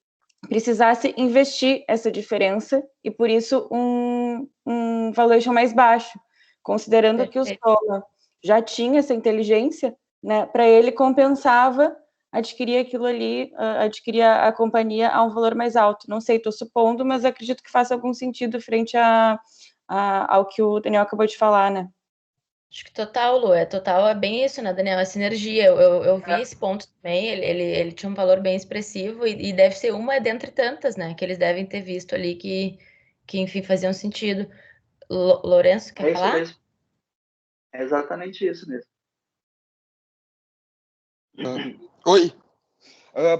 precisasse investir essa diferença e, por isso, um valuation mais baixo, considerando que o Soma já tinha essa inteligência, né, para ele compensava adquirir aquilo ali, adquirir a companhia a um valor mais alto. Não sei, estou supondo, mas acredito que faça algum sentido frente ao que o Daniel acabou de falar, né? Acho que total, Lu, é bem isso, né, Daniel? A sinergia, eu vi esse ponto também, ele tinha um valor bem expressivo e deve ser uma dentre tantas, né, que eles devem ter visto ali que enfim, faziam sentido. Lourenço, quer falar? Mesmo. É exatamente isso mesmo. Oi.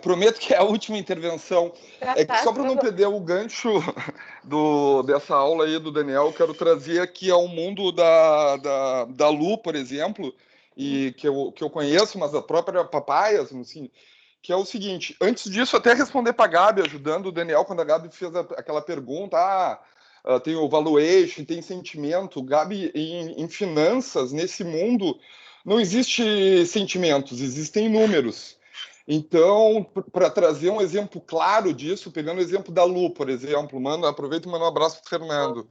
Prometo que é a última intervenção. É que só para não perder o gancho dessa aula aí do Daniel, eu quero trazer aqui ao mundo da Lu, por exemplo, e que eu conheço, mas a própria Papaias, assim, que é o seguinte, antes disso, até responder para a Gabi, ajudando o Daniel, quando a Gabi fez aquela pergunta, tem o valuation, tem sentimento. Gabi, em finanças, nesse mundo, não existe sentimentos, existem números. Então, para trazer um exemplo claro disso, pegando o exemplo da Lu, por exemplo, aproveito e mando um abraço para o Fernando.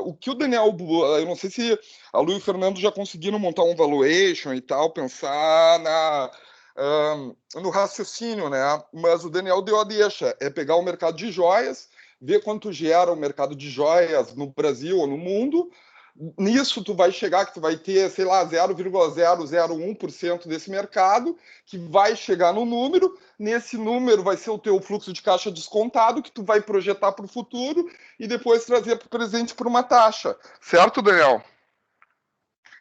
O que o Daniel, eu não sei se a Lu e o Fernando já conseguiram montar um valuation e tal, pensar no raciocínio, né? Mas o Daniel deu a deixa, é pegar o mercado de joias, ver quanto gera o mercado de joias no Brasil ou no mundo. Nisso tu vai chegar que tu vai ter, sei lá, 0,001% desse mercado, que vai chegar no número, nesse número vai ser o teu fluxo de caixa descontado, que tu vai projetar para o futuro e depois trazer para o presente por uma taxa. Certo, Daniel?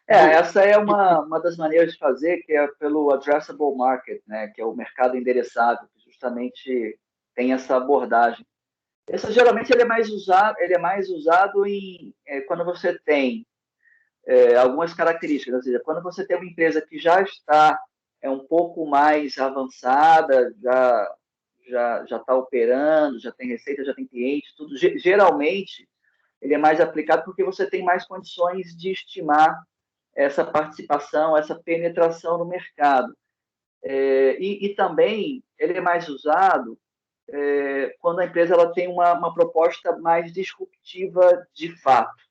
Essa é uma das maneiras de fazer, que é pelo addressable market, né, que é o mercado endereçável, que justamente tem essa abordagem. Esse geralmente ele é mais usado quando você tem algumas características, ou seja, quando você tem uma empresa que já está um pouco mais avançada, já está operando, já tem receita, já tem cliente, tudo. Geralmente ele é mais aplicado porque você tem mais condições de estimar essa participação, essa penetração no mercado. E também ele é mais usado quando a empresa ela tem uma proposta mais disruptiva de fato,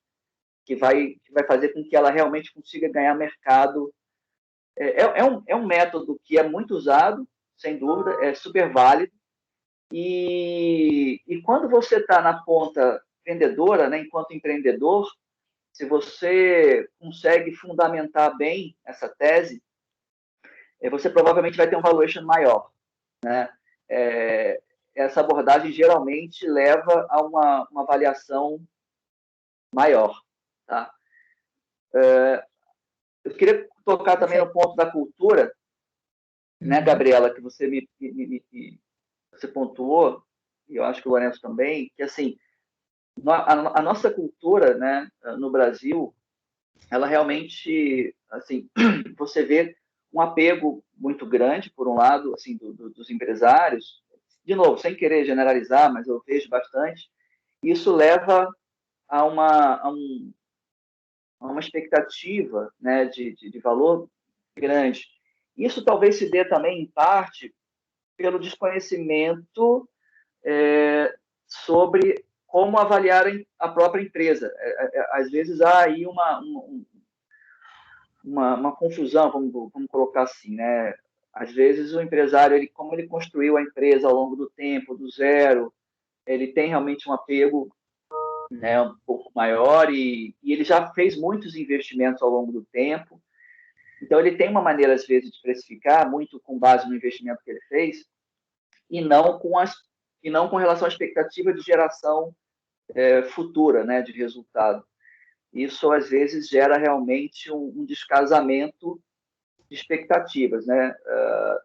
que vai fazer com que ela realmente consiga ganhar mercado. É um método que é muito usado, sem dúvida, é super válido. E quando você está na ponta vendedora, né, enquanto empreendedor, se você consegue fundamentar bem essa tese, você provavelmente vai ter um valuation maior, né? Essa abordagem geralmente leva a uma avaliação maior, tá? Eu queria tocar também no ponto da cultura, né, Gabriela, que você você pontuou, e eu acho que o Lourenço também, que assim, a nossa cultura, né, no Brasil, ela realmente, assim, você vê um apego muito grande, por um lado, assim, dos empresários, de novo, sem querer generalizar, mas eu vejo bastante, isso leva a uma expectativa, né, de valor grande. Isso talvez se dê também, em parte, pelo desconhecimento sobre como avaliar a própria empresa. Às vezes há aí uma confusão, vamos colocar assim, né? Às vezes o empresário, como ele construiu a empresa ao longo do tempo, do zero, ele tem realmente um apego, né, um pouco maior e ele já fez muitos investimentos ao longo do tempo. Então ele tem uma maneira às vezes de precificar muito com base no investimento que ele fez e não com relação à expectativa de geração futura, né, de resultado. Isso às vezes gera realmente um descasamento de expectativas, né?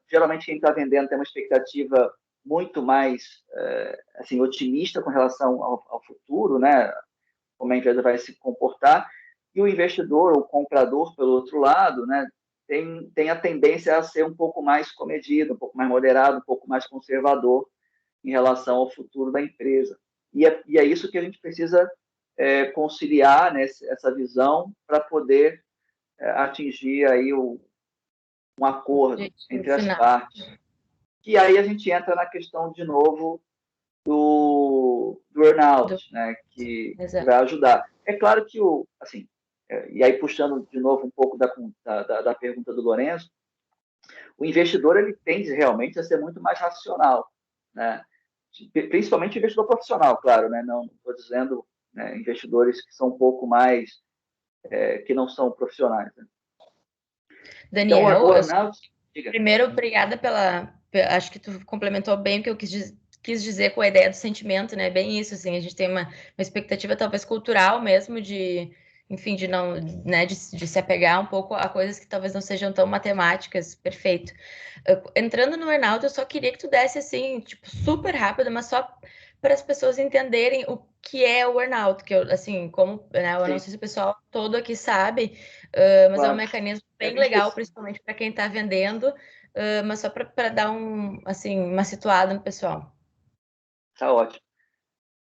Geralmente quem está vendendo tem uma expectativa muito mais assim otimista com relação ao futuro, né? Como a empresa vai se comportar, e o investidor, o comprador, pelo outro lado, né? Tem a tendência a ser um pouco mais comedido, um pouco mais moderado, um pouco mais conservador em relação ao futuro da empresa. E é isso que a gente precisa conciliar, né, essa visão para poder atingir aí um acordo entre as partes. E aí a gente entra na questão, de novo, do earnout, né, que vai ajudar. É claro que, assim, e aí puxando de novo um pouco da pergunta do Lourenço, o investidor ele tende realmente a ser muito mais racional, né? Principalmente investidor profissional, claro, né? Não estou dizendo, né, investidores que são um pouco mais, que não são profissionais. Né? Daniel, então, primeiro, obrigada acho que tu complementou bem o que eu quis dizer com a ideia do sentimento, né? Bem isso, assim, a gente tem uma expectativa talvez cultural mesmo enfim, de não, né, de se apegar um pouco a coisas que talvez não sejam tão matemáticas. Perfeito. Entrando no earnout, eu só queria que tu desse assim, tipo, super rápido, mas só para as pessoas entenderem o que é o earnout, que eu, assim, como, né, eu não sei se o pessoal todo aqui sabe, mas claro. É um mecanismo bem legal, principalmente para quem está vendendo, mas só para dar assim, uma situada no pessoal. Tá ótimo.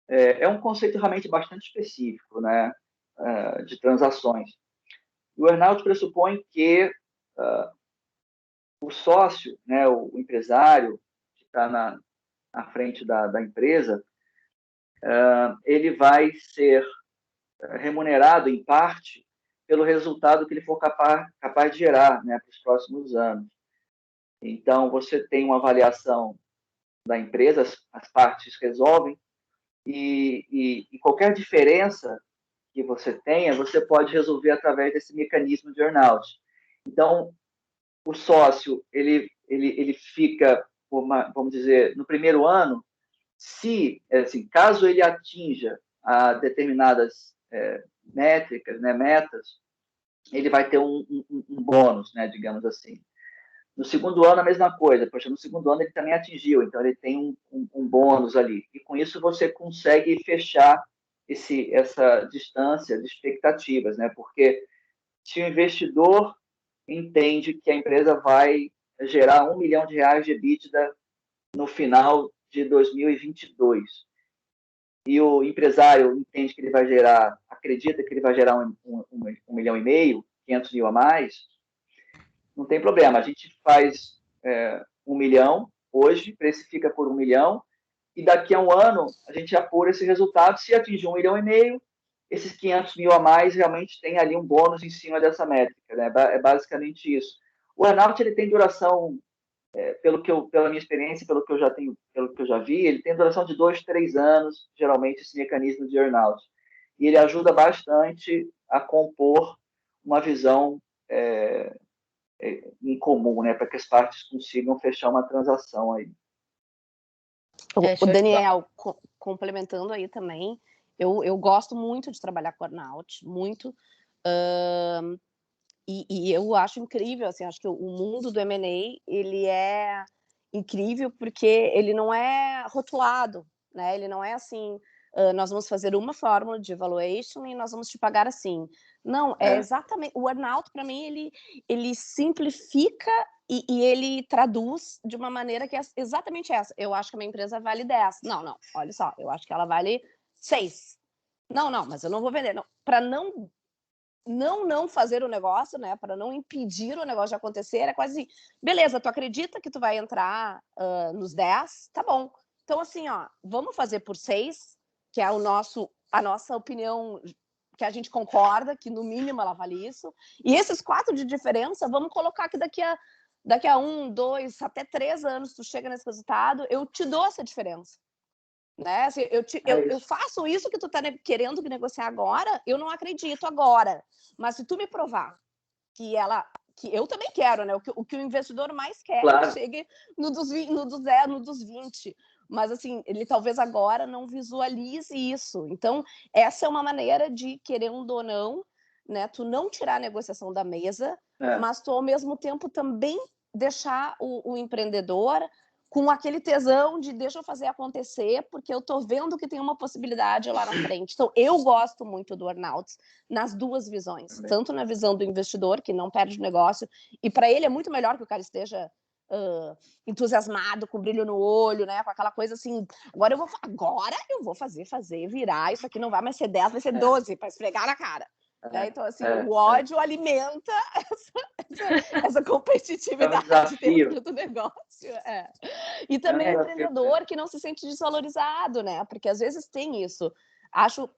É um conceito realmente bastante específico, né, de transações. O earnout pressupõe que o sócio, né, o empresário que está na frente da empresa, ele vai ser remunerado, em parte, pelo resultado que ele for capaz de gerar, né, para os próximos anos. Então, você tem uma avaliação da empresa, as partes resolvem, e qualquer diferença que você tenha, você pode resolver através desse mecanismo de earnout. Então, o sócio, ele fica, vamos dizer, no primeiro ano, assim, caso ele atinja determinadas métricas, né, metas, ele vai ter um bônus, né, digamos assim. No segundo ano, a mesma coisa. Poxa, no segundo ano ele também atingiu, então ele tem um bônus ali. E com isso você consegue fechar essa distância de expectativas, né? Porque se o investidor entende que a empresa vai gerar R$ 1 milhão de EBITDA no final de 2022 e o empresário entende que ele vai gerar, acredita que ele vai gerar um milhão e meio, 500 mil a mais, não tem problema. A gente faz 1 milhão hoje, precifica por 1 milhão, e daqui a um ano a gente apura esse resultado. Se atingir 1 milhão e meio, esses 500 mil a mais realmente tem ali um bônus em cima dessa métrica, né? É basicamente isso. O earnout ele tem duração, pela minha experiência, pelo que eu já vi, ele tem duração de 2, 3 anos, geralmente esse mecanismo de earnout. E ele ajuda bastante a compor uma visão em comum, né, para que as partes consigam fechar uma transação aí. O Daniel, complementando aí também, eu gosto muito de trabalhar com earnout, muito, e eu acho incrível, assim, acho que o mundo do M&A, ele é incrível porque ele não é rotulado, né, ele não é assim, nós vamos fazer uma fórmula de evaluation e nós vamos te pagar assim. Não, é exatamente, o earnout para mim, ele simplifica e ele traduz de uma maneira que é exatamente essa. Eu acho que a minha empresa vale 10. Não, olha só, eu acho que ela vale 6. Não, mas eu não vou vender. Para não fazer o negócio, né? Para não impedir o negócio de acontecer, é quase assim, beleza, tu acredita que tu vai entrar nos 10? Tá bom. Então, assim, ó, vamos fazer por 6, que é a nossa opinião, que a gente concorda, que no mínimo ela vale isso. E esses 4 de diferença, vamos colocar que daqui a 1, 2, até 3 anos tu chega nesse resultado, eu te dou essa diferença. Né? Assim, eu faço isso que tu tá querendo negociar agora, eu não acredito agora. Mas se tu me provar que eu também quero, né? O que o investidor mais quer, claro, que chegue no dos 20. Mas assim, ele talvez agora não visualize isso. Então, essa é uma maneira de, querendo ou não, né? Tu não tirar a negociação da mesa, mas tu ao mesmo tempo também deixar o empreendedor com aquele tesão de deixa eu fazer acontecer, porque eu tô vendo que tem uma possibilidade lá na frente. Então, eu gosto muito do earnout nas duas visões. Também. Tanto na visão do investidor, que não perde o negócio, e para ele é muito melhor que o cara esteja entusiasmado, com brilho no olho, né? Com aquela coisa assim, agora eu vou fazer, virar, isso aqui não vai mais ser 10, vai ser 12, para esfregar na cara. Né? Então, assim, o ódio alimenta essa competitividade dentro do negócio. E também o empreendedor que não se sente desvalorizado, né? Porque às vezes tem isso. Acho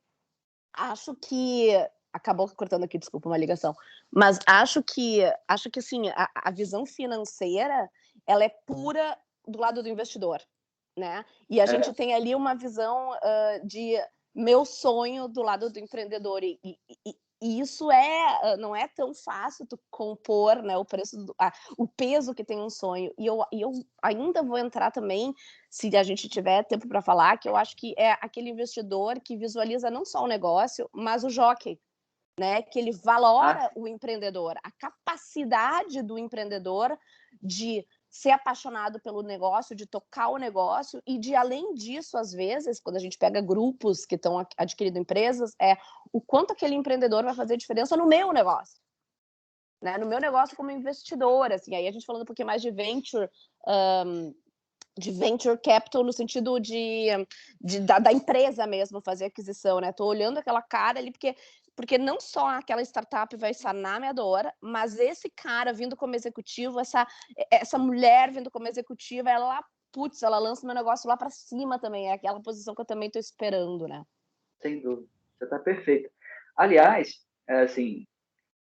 que acabou cortando aqui, desculpa, uma ligação. Mas acho que assim, a visão financeira, ela é pura do lado do investidor, né? E a gente tem ali uma visão de meu sonho do lado do empreendedor. E isso não é tão fácil tu compor, né, o peso que tem um sonho. E eu ainda vou entrar também, se a gente tiver tempo para falar, que eu acho que é aquele investidor que visualiza não só o negócio, mas o jockey, né, que ele valora o empreendedor, a capacidade do empreendedor de ser apaixonado pelo negócio, de tocar o negócio e de, além disso, às vezes, quando a gente pega grupos que estão adquirindo empresas, o quanto aquele empreendedor vai fazer diferença no meu negócio, né? No meu negócio como investidor, assim, aí a gente falando um pouquinho mais de venture capital no sentido da empresa mesmo fazer aquisição, né? Tô olhando aquela cara ali porque não só aquela startup vai sanar minha dor, mas esse cara vindo como executivo, essa mulher vindo como executiva, ela lança meu negócio lá para cima também, é aquela posição que eu também estou esperando, né? Sem dúvida, você está perfeito. Aliás, assim,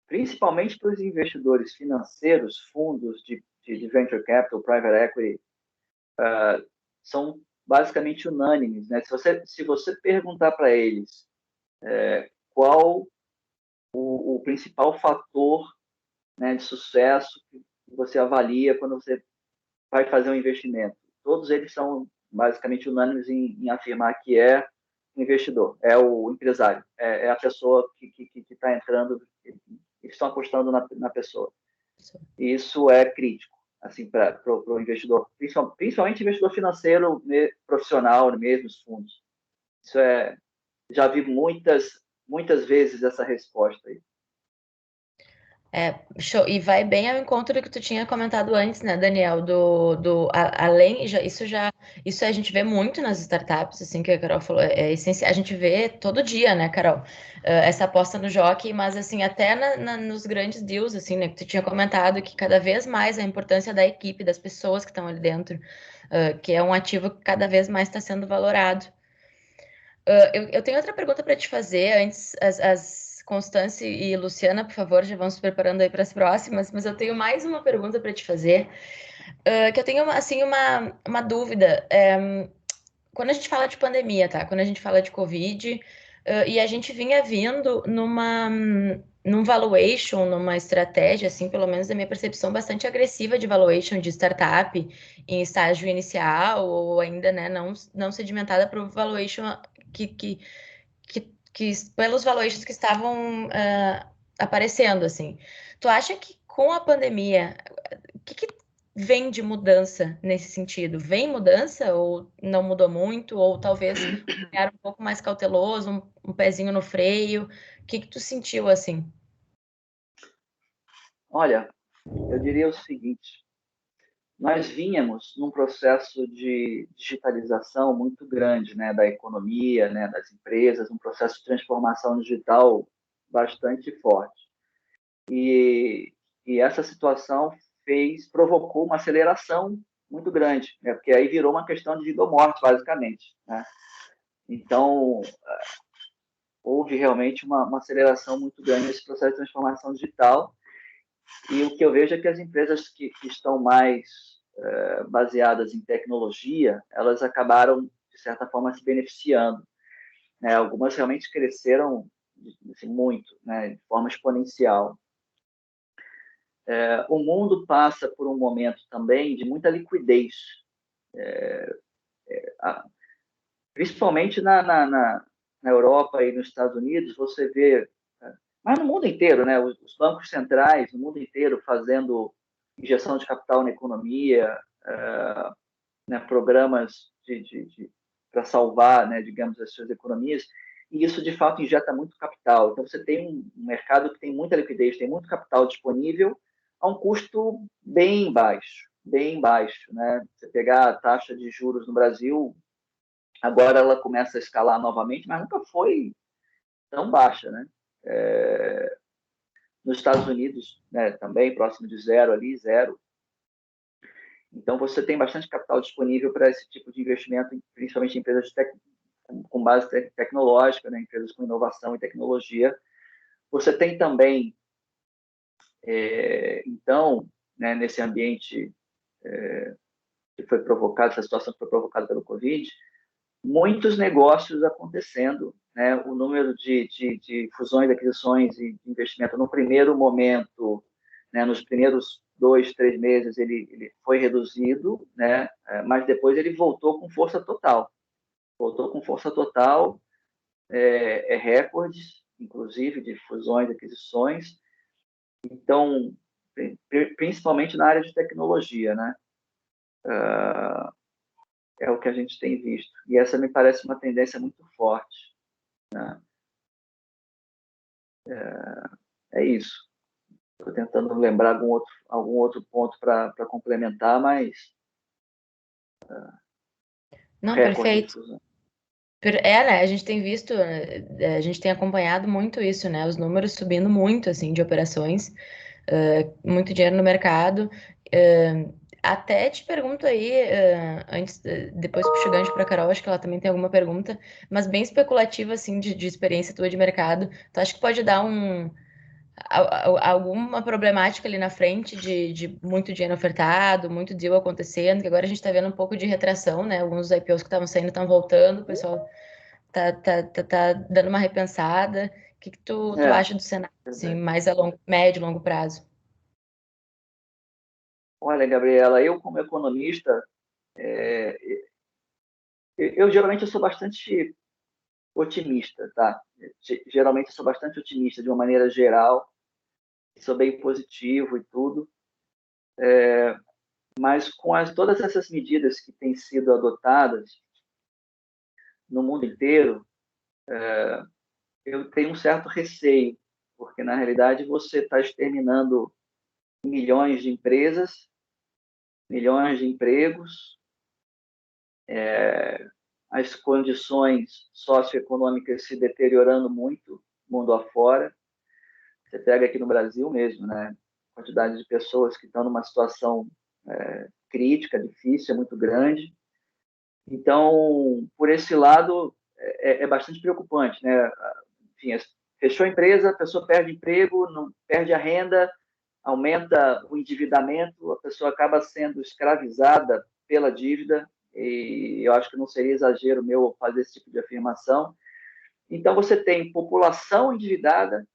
principalmente para os investidores financeiros, fundos de venture capital, private equity, são basicamente unânimes, né? Se você perguntar para eles qual o principal fator, né, de sucesso que você avalia quando você vai fazer um investimento, todos eles são basicamente unânimes em afirmar que é o investidor, é o empresário, é a pessoa que está entrando e estão apostando na pessoa. E isso é crítico, assim, para o investidor, principalmente investidor financeiro, profissional mesmo, os fundos. Isso já vi muitas vezes essa resposta aí. Show. E vai bem ao encontro do que tu tinha comentado antes, né, Daniel? Além, isso a gente vê muito nas startups, assim, que a Carol falou, é essencial. A gente vê todo dia, né, Carol? Essa aposta no jockey, mas, assim, até nos grandes deals, assim, né, que tu tinha comentado que cada vez mais a importância da equipe, das pessoas que estão ali dentro, que é um ativo que cada vez mais está sendo valorado. Eu tenho outra pergunta para te fazer antes, as Constância e Luciana, por favor, já vão se preparando aí para as próximas, mas eu tenho mais uma pergunta para te fazer, que eu tenho, assim, uma dúvida. Quando a gente fala de pandemia, tá? Quando a gente fala de Covid, e a gente vinha vindo num valuation, numa estratégia, assim, pelo menos da minha percepção, bastante agressiva de valuation de startup em estágio inicial, ou ainda, né, não sedimentada para o valuation que pelos valuations que estavam aparecendo, assim. Tu acha que com a pandemia, o que vem de mudança nesse sentido? Vem mudança ou não mudou muito? Ou talvez era um pouco mais cauteloso, um pezinho no freio? O que tu sentiu, assim? Olha, eu diria o seguinte, nós vínhamos num processo de digitalização muito grande, né, da economia, né, das empresas, um processo de transformação digital bastante forte. E essa situação provocou uma aceleração muito grande, né, porque aí virou uma questão de vida ou morte, basicamente, né? Então, houve realmente uma aceleração muito grande nesse processo de transformação digital. E o que eu vejo é que as empresas que estão mais baseadas em tecnologia, elas acabaram, de certa forma, se beneficiando, né? Algumas realmente cresceram assim, muito, né? De forma exponencial. O mundo passa por um momento também de muita liquidez, principalmente na Europa e nos Estados Unidos, você vê, mas no mundo inteiro, né? Os bancos centrais, no mundo inteiro, fazendo injeção de capital na economia, né, programas para salvar, né, digamos, as suas economias, e isso, de fato, injeta muito capital. Então, você tem um mercado que tem muita liquidez, tem muito capital disponível a um custo bem baixo, né? Você pegar a taxa de juros no Brasil, agora ela começa a escalar novamente, mas nunca foi tão baixa, né? Nos Estados Unidos, né, também próximo de zero ali, zero. Então, você tem bastante capital disponível para esse tipo de investimento, principalmente em empresas com base tecnológica, né, empresas com inovação e tecnologia. Você tem também, então, né, nesse ambiente que foi provocado, essa situação que foi provocada pelo Covid, muitos negócios acontecendo, né? O número de fusões, aquisições e investimento no primeiro momento, né, nos primeiros 2, 3 meses, ele foi reduzido, né? Mas depois ele voltou com força total. Recordes, inclusive, de fusões, aquisições. Então, principalmente na área de tecnologia, né? É o que a gente tem visto. E essa me parece uma tendência muito forte, né? É isso. Estou tentando lembrar algum outro ponto para complementar, mas... Não, perfeito. Né? A gente tem visto, a gente tem acompanhado muito isso, né? Os números subindo muito, assim, de operações, muito dinheiro no mercado. Até te pergunto aí, antes, depois puxo o gancho para a Carol, acho que ela também tem alguma pergunta, mas bem especulativa, assim, de experiência tua de mercado. Tu acha que pode dar alguma problemática ali na frente de muito dinheiro ofertado, muito deal acontecendo, que agora a gente está vendo um pouco de retração, né? Alguns IPOs que estavam saindo estão voltando, o pessoal tá dando uma repensada. O que tu acha do cenário, assim, mais a médio e longo prazo? Olha, Gabriela, eu como economista, eu geralmente sou bastante otimista, tá? Geralmente eu sou bastante otimista de uma maneira geral. isso é bem positivo e tudo, mas com todas essas medidas que têm sido adotadas no mundo inteiro, eu tenho um certo receio, porque, na realidade, você está exterminando milhões de empresas, milhões de empregos, as condições socioeconômicas se deteriorando muito mundo afora. Você pega aqui no Brasil mesmo, né? A quantidade de pessoas que estão numa situação crítica, difícil, é muito grande. Então, por esse lado, é bastante preocupante, né? Enfim, fechou a empresa, a pessoa perde emprego, não perde a renda, aumenta o endividamento, a pessoa acaba sendo escravizada pela dívida, e eu acho que não seria exagero meu fazer esse tipo de afirmação. Então, você tem população endividada,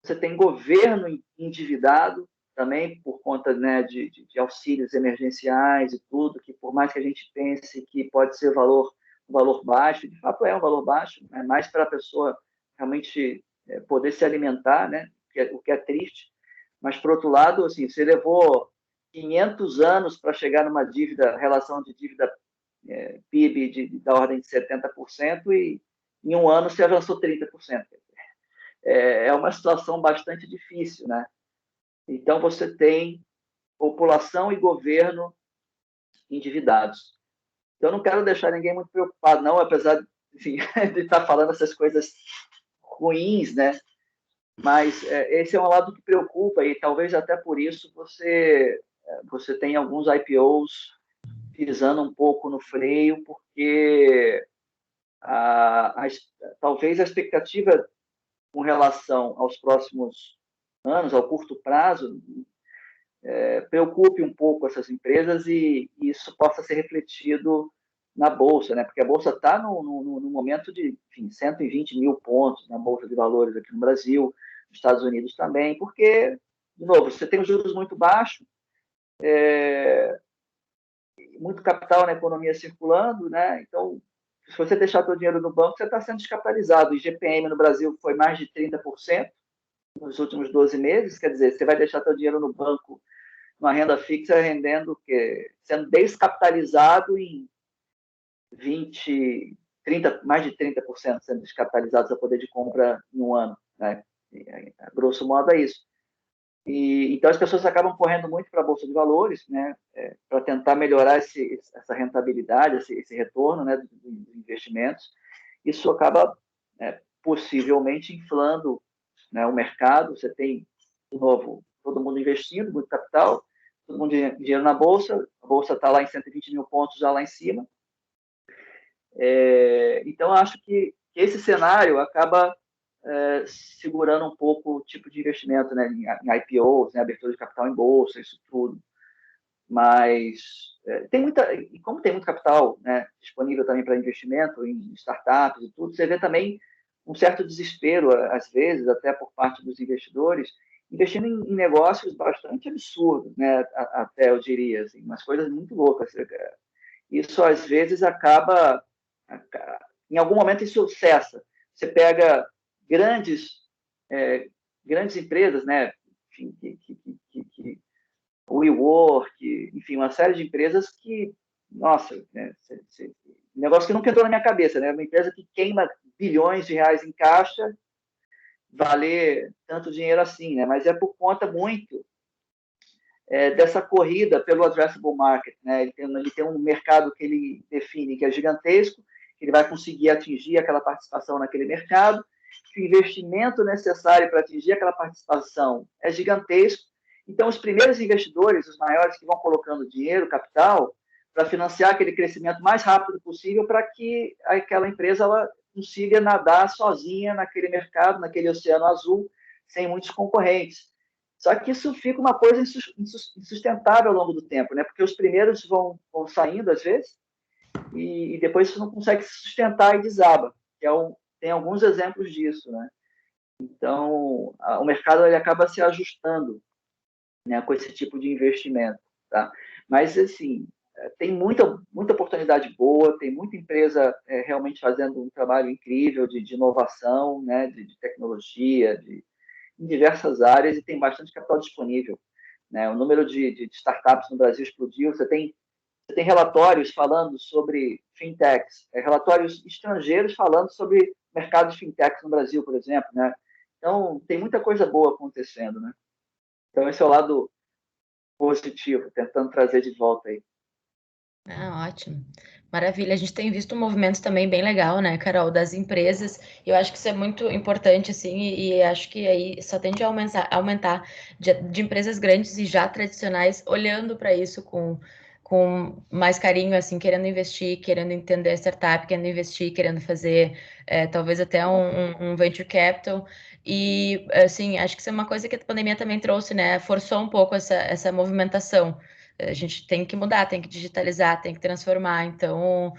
você tem governo endividado, também por conta, né, de auxílios emergenciais e tudo, que por mais que a gente pense que pode ser um valor baixo, de fato é um valor baixo, é mais para a pessoa realmente poder se alimentar, né, o que é triste. Mas, por outro lado, assim, você levou 500 anos para chegar numa relação de dívida PIB da ordem de 70%, e em um ano você avançou 30%. É uma situação bastante difícil, né? Então, você tem população e governo endividados. Eu não quero deixar ninguém muito preocupado, não, apesar de, enfim, de estar falando essas coisas ruins, né? Mas esse é um lado que preocupa, e talvez até por isso você tem alguns IPOs pisando um pouco no freio, porque talvez a expectativa com relação aos próximos anos, ao curto prazo, preocupe um pouco essas empresas, e isso possa ser refletido na Bolsa, né? Porque a Bolsa está no momento de, enfim, 120 mil pontos na Bolsa de Valores aqui no Brasil, nos Estados Unidos também, porque, de novo, você tem os juros muito baixos, muito capital na economia circulando, né? Então, se você deixar seu dinheiro no banco, você está sendo descapitalizado. O IGPM no Brasil foi mais de 30% nos últimos 12 meses, quer dizer, você vai deixar seu dinheiro no banco, uma renda fixa, rendendo, sendo descapitalizado em 20, 30, mais de 30% sendo descapitalizado, seu poder de compra em um ano, né? A grosso modo é isso. Então, as pessoas acabam correndo muito para a Bolsa de Valores, né, para tentar melhorar essa rentabilidade, esse retorno, né, dos investimentos. Isso acaba, possivelmente, inflando, né, o mercado. Você tem, de novo, todo mundo investindo, muito capital, todo mundo dinheiro na Bolsa, a Bolsa está lá em 120 mil pontos, já lá em cima. Então, acho que esse cenário acaba segurando um pouco o tipo de investimento, né, em IPOs, né, abertura de capital em bolsa, isso tudo. Mas como tem muito capital, né, disponível também para investimento em startups e tudo, você vê também um certo desespero, às vezes, até por parte dos investidores, investindo em negócios bastante absurdos, né, até eu diria, assim, umas coisas muito loucas. Isso, às vezes, em algum momento, isso cessa. Você pega grandes empresas, né? Enfim, WeWork, enfim, uma série de empresas que, nossa, né, negócio que nunca entrou na minha cabeça, né? Uma empresa que queima bilhões de reais em caixa, valer tanto dinheiro assim, né? Mas é por conta muito dessa corrida pelo addressable market, né? Ele tem um mercado que ele define que é gigantesco, que ele vai conseguir atingir aquela participação naquele mercado, que o investimento necessário para atingir aquela participação é gigantesco. Então, os primeiros investidores, os maiores, que vão colocando dinheiro, capital, para financiar aquele crescimento mais rápido possível, para que aquela empresa ela consiga nadar sozinha naquele mercado, naquele oceano azul, sem muitos concorrentes. Só que isso fica uma coisa insustentável ao longo do tempo, né? Porque os primeiros vão saindo, às vezes, e depois isso não consegue se sustentar e desaba. Tem alguns exemplos disso, né? Então, o mercado ele acaba se ajustando, né, com esse tipo de investimento, tá? Mas, assim, tem muita oportunidade boa, tem muita empresa realmente fazendo um trabalho incrível de inovação, né, de tecnologia, em diversas áreas e tem bastante capital disponível, né? O número de startups no Brasil explodiu. Você tem relatórios falando sobre fintechs, relatórios estrangeiros falando sobre mercado de fintechs no Brasil, por exemplo, né? Então, tem muita coisa boa acontecendo, né? Então, esse é o lado positivo, tentando trazer de volta aí. Ótimo. Maravilha. A gente tem visto um movimento também bem legal, né, Carol, das empresas. Eu acho que isso é muito importante, assim, e acho que aí só tende a aumentar de empresas grandes e já tradicionais olhando para isso com mais carinho, assim, querendo investir, querendo entender a startup, querendo investir, querendo fazer talvez até um venture capital. E, assim, acho que isso é uma coisa que a pandemia também trouxe, né? Forçou um pouco essa movimentação. A gente tem que mudar, tem que digitalizar, tem que transformar. Então,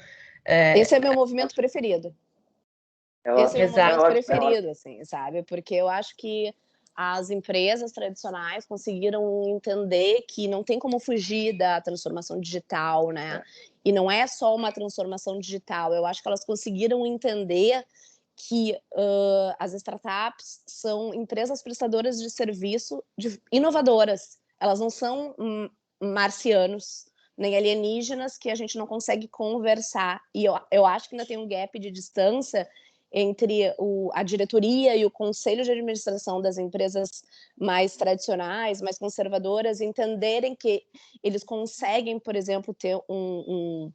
esse é meu movimento preferido. Esse é o meu movimento preferido, assim, sabe? Porque eu acho que as empresas tradicionais conseguiram entender que não tem como fugir da transformação digital, né? E não é só uma transformação digital. Eu acho que elas conseguiram entender que as startups são empresas prestadoras de serviço inovadoras. Elas não são marcianos, nem alienígenas que a gente não consegue conversar. E eu acho que ainda tem um gap de distância entre a diretoria e o conselho de administração das empresas mais tradicionais, mais conservadoras, entenderem que eles conseguem, por exemplo, ter um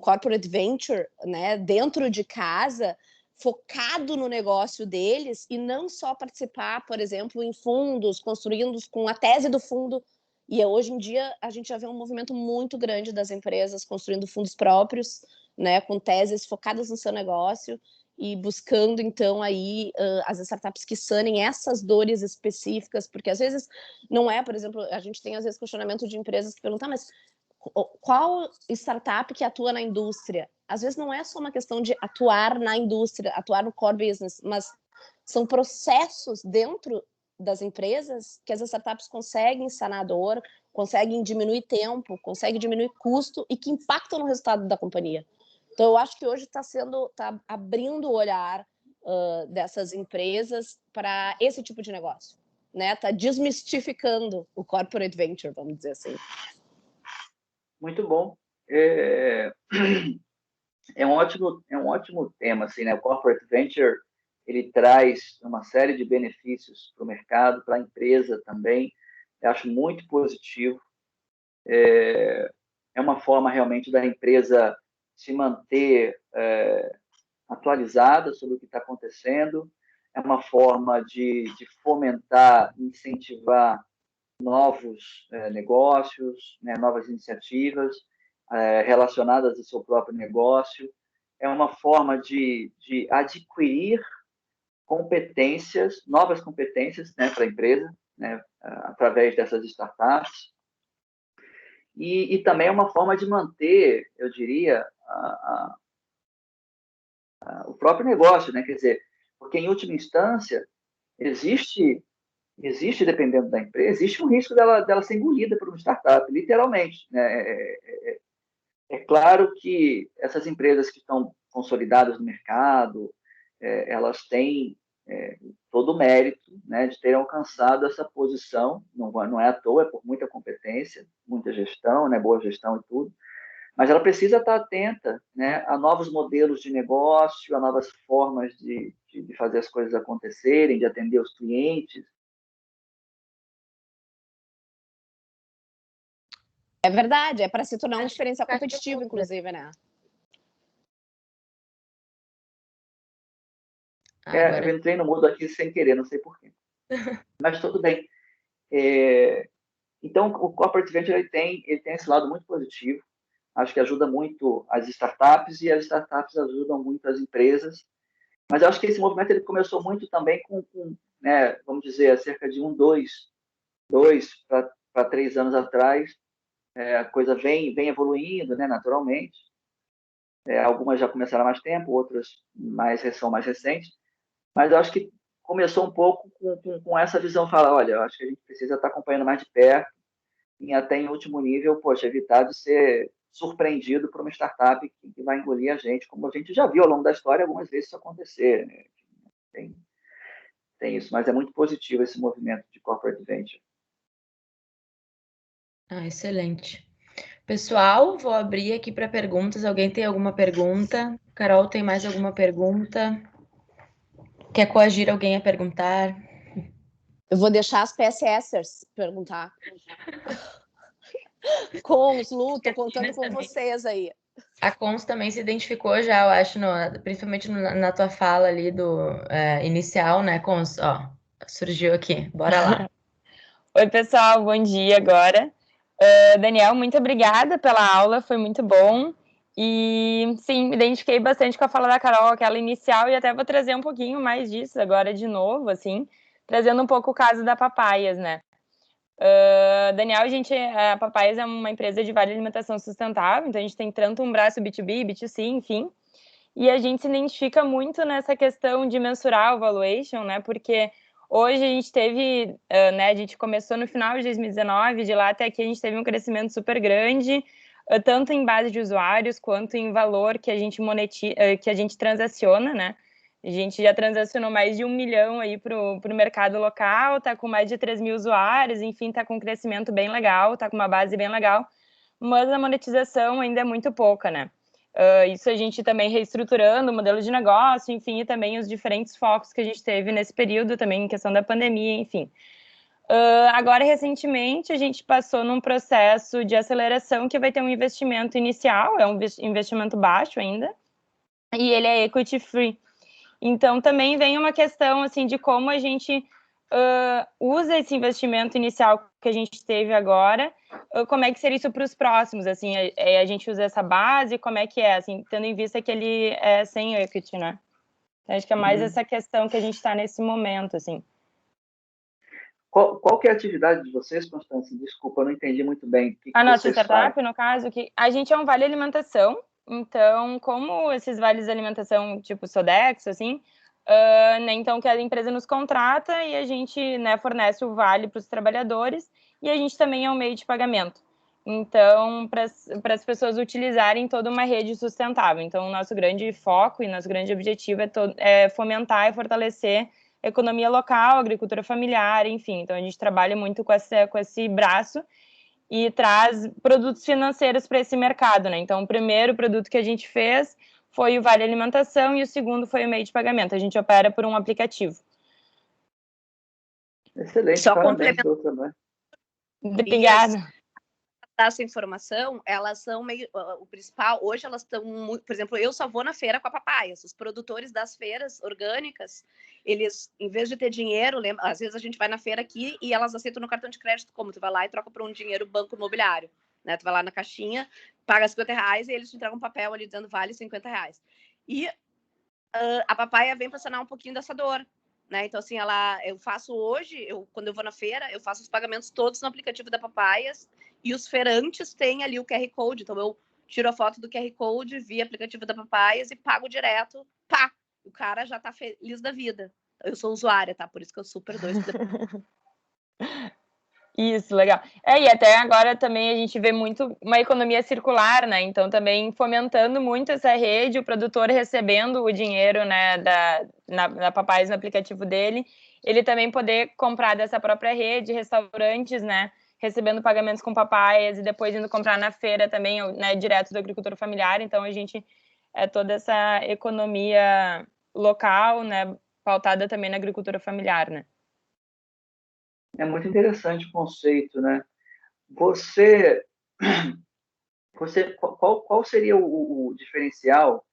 corporate venture, né, dentro de casa, focado no negócio deles e não só participar, por exemplo, em fundos, construindo com a tese do fundo. E hoje em dia a gente já vê um movimento muito grande das empresas construindo fundos próprios, né, com teses focadas no seu negócio e buscando então aí as startups que sanem essas dores específicas, porque às vezes não é, por exemplo, a gente tem às vezes questionamento de empresas que perguntam, mas qual startup que atua na indústria? Às vezes não é só uma questão de atuar na indústria, atuar no core business, mas são processos dentro das empresas que as startups conseguem sanar a dor, conseguem diminuir tempo, conseguem diminuir custo e que impactam no resultado da companhia. Então, eu acho que hoje está abrindo o olhar dessas empresas para esse tipo de negócio, né? Está desmistificando o corporate venture, vamos dizer assim. Muito bom. É um ótimo tema, assim, né? O corporate venture, ele traz uma série de benefícios para o mercado, para a empresa também. Eu acho muito positivo. É uma forma realmente da empresa se manter atualizada sobre o que está acontecendo. É uma forma de fomentar, incentivar novos negócios, né, novas iniciativas relacionadas ao seu próprio negócio. É uma forma de adquirir competências, novas competências, né, para a empresa, né, através dessas startups. E também é uma forma de manter, eu diria, o próprio negócio, né? Quer dizer, porque em última instância existe, dependendo da empresa, existe um risco dela ser engolida por uma startup, literalmente, né? É claro que essas empresas que estão consolidadas no mercado, elas têm todo o mérito, né, de terem alcançado essa posição, não é à toa, é por muita competência, muita gestão, né, boa gestão e tudo, mas ela precisa estar atenta, né, a novos modelos de negócio, a novas formas de fazer as coisas acontecerem, de atender os clientes. É verdade, é para se tornar um diferencial competitivo, inclusive, né? Eu entrei no mudo aqui sem querer, não sei porquê. Mas tudo bem. Então, o Corporate Venture ele tem esse lado muito positivo. Acho que ajuda muito as startups e as startups ajudam muito as empresas. Mas eu acho que esse movimento ele começou muito também com né, vamos dizer, cerca de 2 para 3 anos atrás. A coisa vem evoluindo, né, naturalmente. Algumas já começaram há mais tempo, outras são mais recentes. Mas eu acho que começou um pouco com essa visão, falar, olha, eu acho que a gente precisa estar acompanhando mais de perto e até em último nível, poxa, evitar de ser surpreendido por uma startup que vai engolir a gente, como a gente já viu ao longo da história algumas vezes isso acontecer. Né? tem isso, mas é muito positivo esse movimento de corporate venture. Excelente. Pessoal, vou abrir aqui para perguntas. Alguém tem alguma pergunta? Carol, tem mais alguma pergunta? Quer coagir alguém a perguntar? Eu vou deixar as PSSers perguntar. Cons, Lu, tô contando com vocês aí. A Cons também se identificou já, eu acho, principalmente na tua fala ali do inicial, né, Cons? Ó, surgiu aqui, bora lá. Oi, pessoal, bom dia agora. Daniel, muito obrigada pela aula, foi muito bom. E, sim, me identifiquei bastante com a fala da Carol, aquela inicial, e até vou trazer um pouquinho mais disso agora de novo, assim, trazendo um pouco o caso da Papaias, né? Daniel, a Papaias é uma empresa de vale alimentação sustentável, então a gente tem tanto um braço B2B, B2C, enfim, e a gente se identifica muito nessa questão de mensurar o valuation, né? Porque hoje a gente teve, né? A gente começou no final de 2019, de lá até aqui a gente teve um crescimento super grande, tanto em base de usuários quanto em valor que a gente que a gente transaciona, né? A gente já transacionou mais de 1 milhão aí para o mercado local, tá com mais de 3 mil usuários, enfim, tá com um crescimento bem legal, tá com uma base bem legal, mas a monetização ainda é muito pouca, né? Isso a gente também reestruturando o modelo de negócio, enfim, e também os diferentes focos que a gente teve nesse período, também em questão da pandemia, enfim. Agora, recentemente, a gente passou num processo de aceleração que vai ter um investimento inicial, é um investimento baixo ainda, e ele é equity free. Então, também vem uma questão, assim, de como a gente usa esse investimento inicial que a gente teve agora, como é que seria isso para os próximos, assim, a gente usa essa base, como é que é, assim, tendo em vista que ele é sem equity, né? Então, acho que é mais essa questão que a gente está nesse momento, assim. Qual que é a atividade de vocês, Constância? Desculpa, eu não entendi muito bem. A nossa startup, no caso, que a gente é um vale alimentação, então, como esses vales de alimentação, tipo Sodexo, assim, né, então que a empresa nos contrata e a gente, né, fornece o vale para os trabalhadores e a gente também é um meio de pagamento. Então, para as pessoas utilizarem toda uma rede sustentável. Então, o nosso grande foco e nosso grande objetivo é fomentar e fortalecer a economia local, agricultura familiar, enfim. Então, a gente trabalha muito com esse braço e traz produtos financeiros para esse mercado, né? Então, o primeiro produto que a gente fez foi o Vale Alimentação e o segundo foi o meio de pagamento. A gente opera por um aplicativo. Excelente, só parabéns. Obrigada. Essa informação, elas são meio... O principal, hoje elas estão... Por exemplo, eu só vou na feira com a Papaias. Os produtores das feiras orgânicas, eles, em vez de ter dinheiro, às vezes a gente vai na feira aqui e elas aceitam no cartão de crédito, como tu vai lá e troca por um dinheiro banco imobiliário, né? Tu vai lá na caixinha, paga R$50 e eles te entregam um papel ali dizendo vale R$50. E a Papaya vem para sanar um pouquinho dessa dor, né? Então, assim, eu faço hoje, quando eu vou na feira, eu faço os pagamentos todos no aplicativo da Papaias e os feirantes têm ali o QR Code. Então, eu tiro a foto do QR Code via aplicativo da Papaias e pago direto. Pá! O cara já tá feliz da vida. Eu sou usuária, tá? Por isso que eu super dou isso. Isso, legal. E até agora também a gente vê muito uma economia circular, né? Então, também fomentando muito essa rede, o produtor recebendo o dinheiro, né, da Papaias no aplicativo dele, ele também poder comprar dessa própria rede, restaurantes, né, recebendo pagamentos com Papaias e depois indo comprar na feira também, né, direto do agricultor familiar. Então, a gente toda essa economia local, né, pautada também na agricultura familiar, né? É muito interessante o conceito, né? Qual seria o diferencial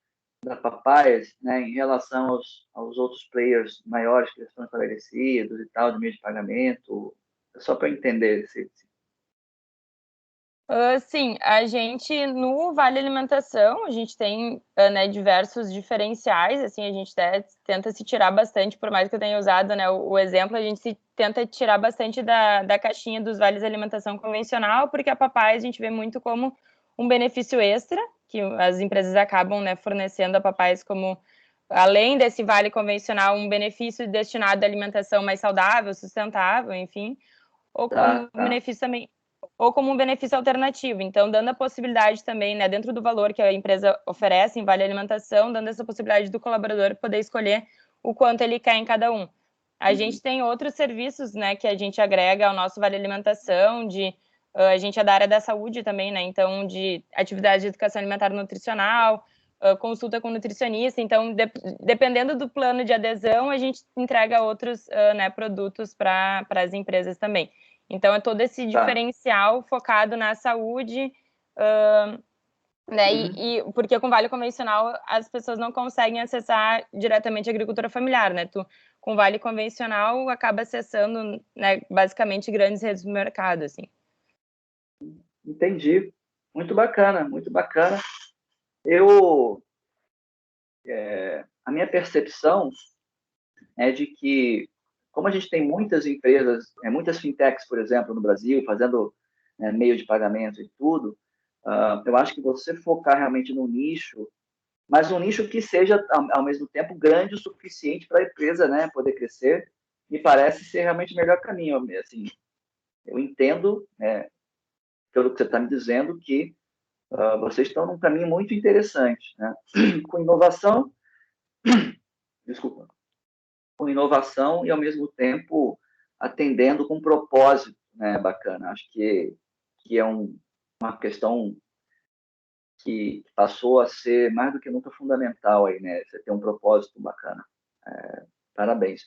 da Papaias, né, em relação aos outros players maiores que estão estabelecidos e tal, de meio de pagamento? Só para entender Sim, a gente no Vale Alimentação, a gente tem né, diversos diferenciais, assim, a gente tenta se tirar bastante, por mais que eu tenha usado, né, o exemplo, a gente tenta tirar bastante da caixinha dos vales de alimentação convencional, porque a Papaias a gente vê muito como um benefício extra, que as empresas acabam, né, fornecendo a Papaias como, além desse vale convencional, um benefício destinado à alimentação mais saudável, sustentável, enfim, ou como benefício também, ou como um benefício alternativo. Então, dando a possibilidade também, né, dentro do valor que a empresa oferece em Vale Alimentação, dando essa possibilidade do colaborador poder escolher o quanto ele quer em cada um. A gente tem outros serviços, né, que a gente agrega ao nosso Vale Alimentação, a gente é da área da saúde também, né, então de atividade de educação alimentar e nutricional, consulta com nutricionista, então dependendo do plano de adesão, a gente entrega outros né, produtos para as empresas também. Então é todo esse diferencial focado na saúde, né, porque com Vale Convencional as pessoas não conseguem acessar diretamente a agricultura familiar, né, com Vale Convencional acaba acessando, né, basicamente grandes redes do mercado, assim. Entendi. Muito bacana, muito bacana. A minha percepção é de que, como a gente tem muitas empresas, muitas fintechs, por exemplo, no Brasil, fazendo meio de pagamento e tudo, eu acho que você focar realmente no nicho, mas um nicho que seja, ao mesmo tempo, grande o suficiente para a empresa, né, poder crescer, me parece ser realmente o melhor caminho. Assim, eu entendo, pelo que você está me dizendo, que vocês estão num caminho muito interessante, né? Com inovação, desculpa, com inovação e, ao mesmo tempo, atendendo com propósito, né? Bacana. Acho que é uma questão que passou a ser mais do que nunca fundamental aí, né? Você tem um propósito bacana. Parabéns.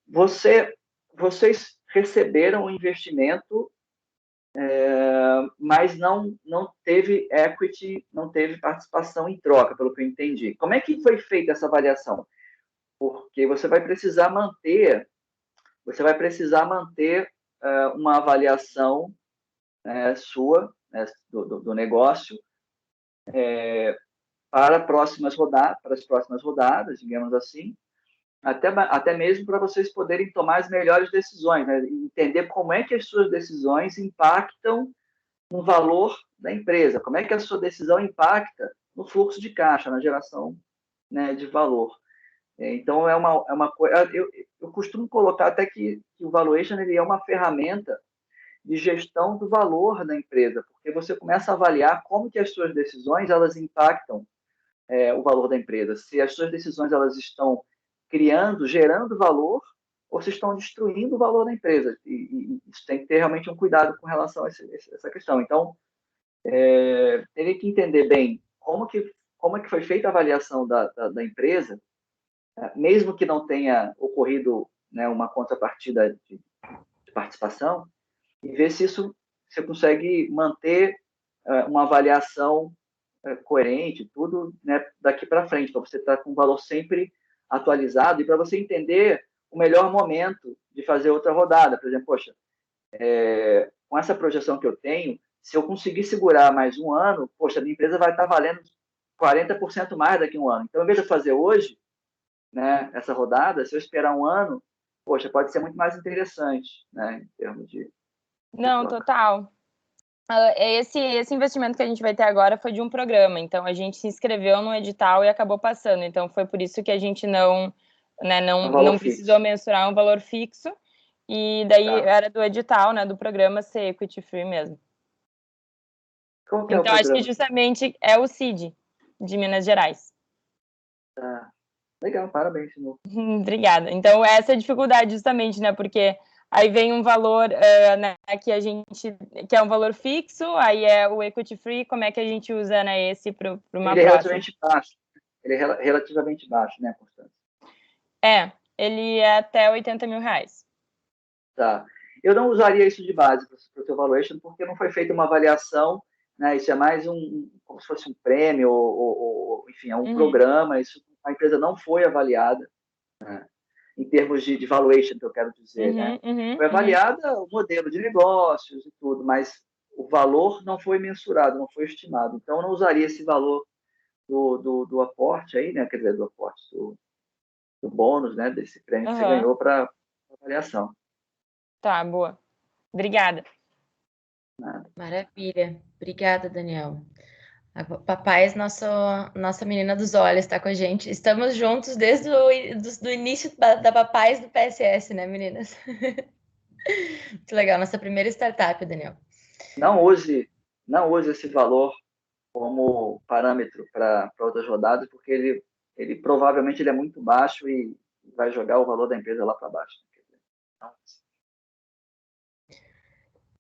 Vocês receberam um investimento, mas não teve equity, não teve participação em troca, pelo que eu entendi. Como é que foi feita essa avaliação? Porque você vai precisar manter uma avaliação sua, do negócio, para as próximas rodadas, digamos assim, até mesmo para vocês poderem tomar as melhores decisões, né? Entender como é que as suas decisões impactam no valor da empresa, como é que a sua decisão impacta no fluxo de caixa, na geração, né, de valor. Então, é uma coisa. Eu costumo colocar até que o valuation ele é uma ferramenta de gestão do valor da empresa, porque você começa a avaliar como que as suas decisões elas impactam o valor da empresa. Se as suas decisões elas estão gerando valor, ou se estão destruindo o valor da empresa. E isso tem que ter realmente um cuidado com relação a essa questão. Então, teria que entender bem como é que foi feita a avaliação da empresa, mesmo que não tenha ocorrido, né, uma contrapartida de participação, e ver se você consegue manter uma avaliação coerente, tudo, né, daqui para frente, para você estar com o valor sempre atualizado e para você entender o melhor momento de fazer outra rodada. Por exemplo, poxa, com essa projeção que eu tenho, se eu conseguir segurar mais um ano, poxa, a minha empresa vai estar valendo 40% mais daqui a um ano. Então, em vez de eu fazer hoje, né, essa rodada, se eu esperar um ano, poxa, pode ser muito mais interessante, né, em termos de Não, troca. total. Esse investimento que a gente vai ter agora foi de um programa, então a gente se inscreveu no edital e acabou passando, então foi por isso que a gente não precisou mensurar um valor fixo, e daí era do edital, né, do programa ser equity free mesmo. Qual que é o Então acho que justamente é o CID, de Minas Gerais. Legal, parabéns, senhor. Obrigada. Então essa é a dificuldade justamente, né, porque aí vem um valor né, que é um valor fixo, aí é o equity free, como é que a gente usa, né, esse para uma Ele é próxima? relativamente baixo. Ele é relativamente baixo, né, Constância? Ele é até R$80 mil. Tá. Eu não usaria isso de base para o seu valuation, porque não foi feita uma avaliação, né? Isso é mais como se fosse um prêmio, enfim, é um programa. Isso, a empresa não foi avaliada, né? Em termos de valuation, que eu quero dizer, né? Foi avaliada o modelo de negócios e tudo, mas o valor não foi mensurado, não foi estimado. Então, eu não usaria esse valor do aporte aí, né? Quer dizer, do aporte, do bônus, né? Desse prêmio que você ganhou para avaliação. Tá, boa. Obrigada. Nada. Maravilha. Obrigada, Daniel. A Papai, nossa menina dos olhos, está com a gente. Estamos juntos desde do início da Papais do PSS, né, meninas? Muito legal. Nossa primeira startup, Daniel. Não use esse valor como parâmetro para outras rodadas, porque ele provavelmente ele é muito baixo e vai jogar o valor da empresa lá para baixo. Então,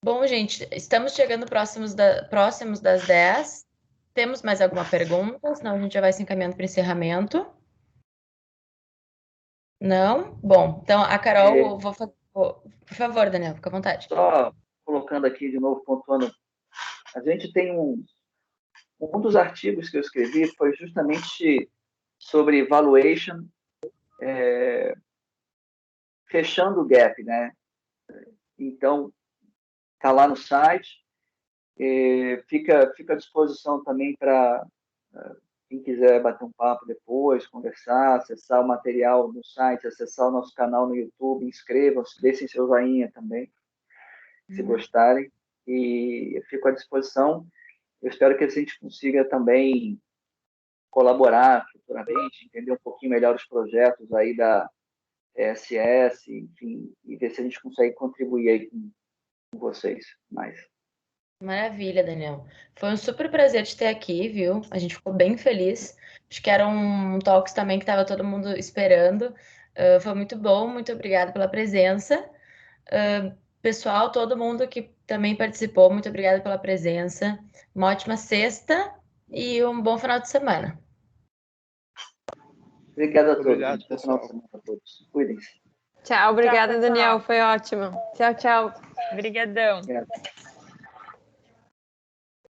bom, gente, estamos chegando próximos das 10. Temos mais alguma pergunta? Senão a gente já vai se encaminhando para o encerramento. Não? Bom, então a Carol, por favor, Daniel, fica à vontade. Só colocando aqui de novo, pontuando, a gente tem um dos artigos que eu escrevi foi justamente sobre valuation, fechando o gap, né? Então, está lá no site, fica à disposição também para quem quiser bater um papo depois, conversar, acessar o material no site, acessar o nosso canal no YouTube, inscrevam-se, deixem seu joinha também, se gostarem, e eu fico à disposição. Eu espero que a gente consiga também colaborar futuramente, entender um pouquinho melhor os projetos aí da ESS, enfim, e ver se a gente consegue contribuir aí com vocês mais. Maravilha, Daniel. Foi um super prazer te ter aqui, viu? A gente ficou bem feliz. Acho que era um Talks também que estava todo mundo esperando. Foi muito bom, muito obrigada pela presença. Pessoal, todo mundo que também participou, muito obrigada pela presença. Uma ótima sexta e um bom final de semana. Obrigado a todos. Obrigado, pessoal. Bom final de semana a todos. Cuidem-se. Tchau, obrigada, Daniel. Foi ótimo. Tchau, tchau. Obrigadão. Obrigado.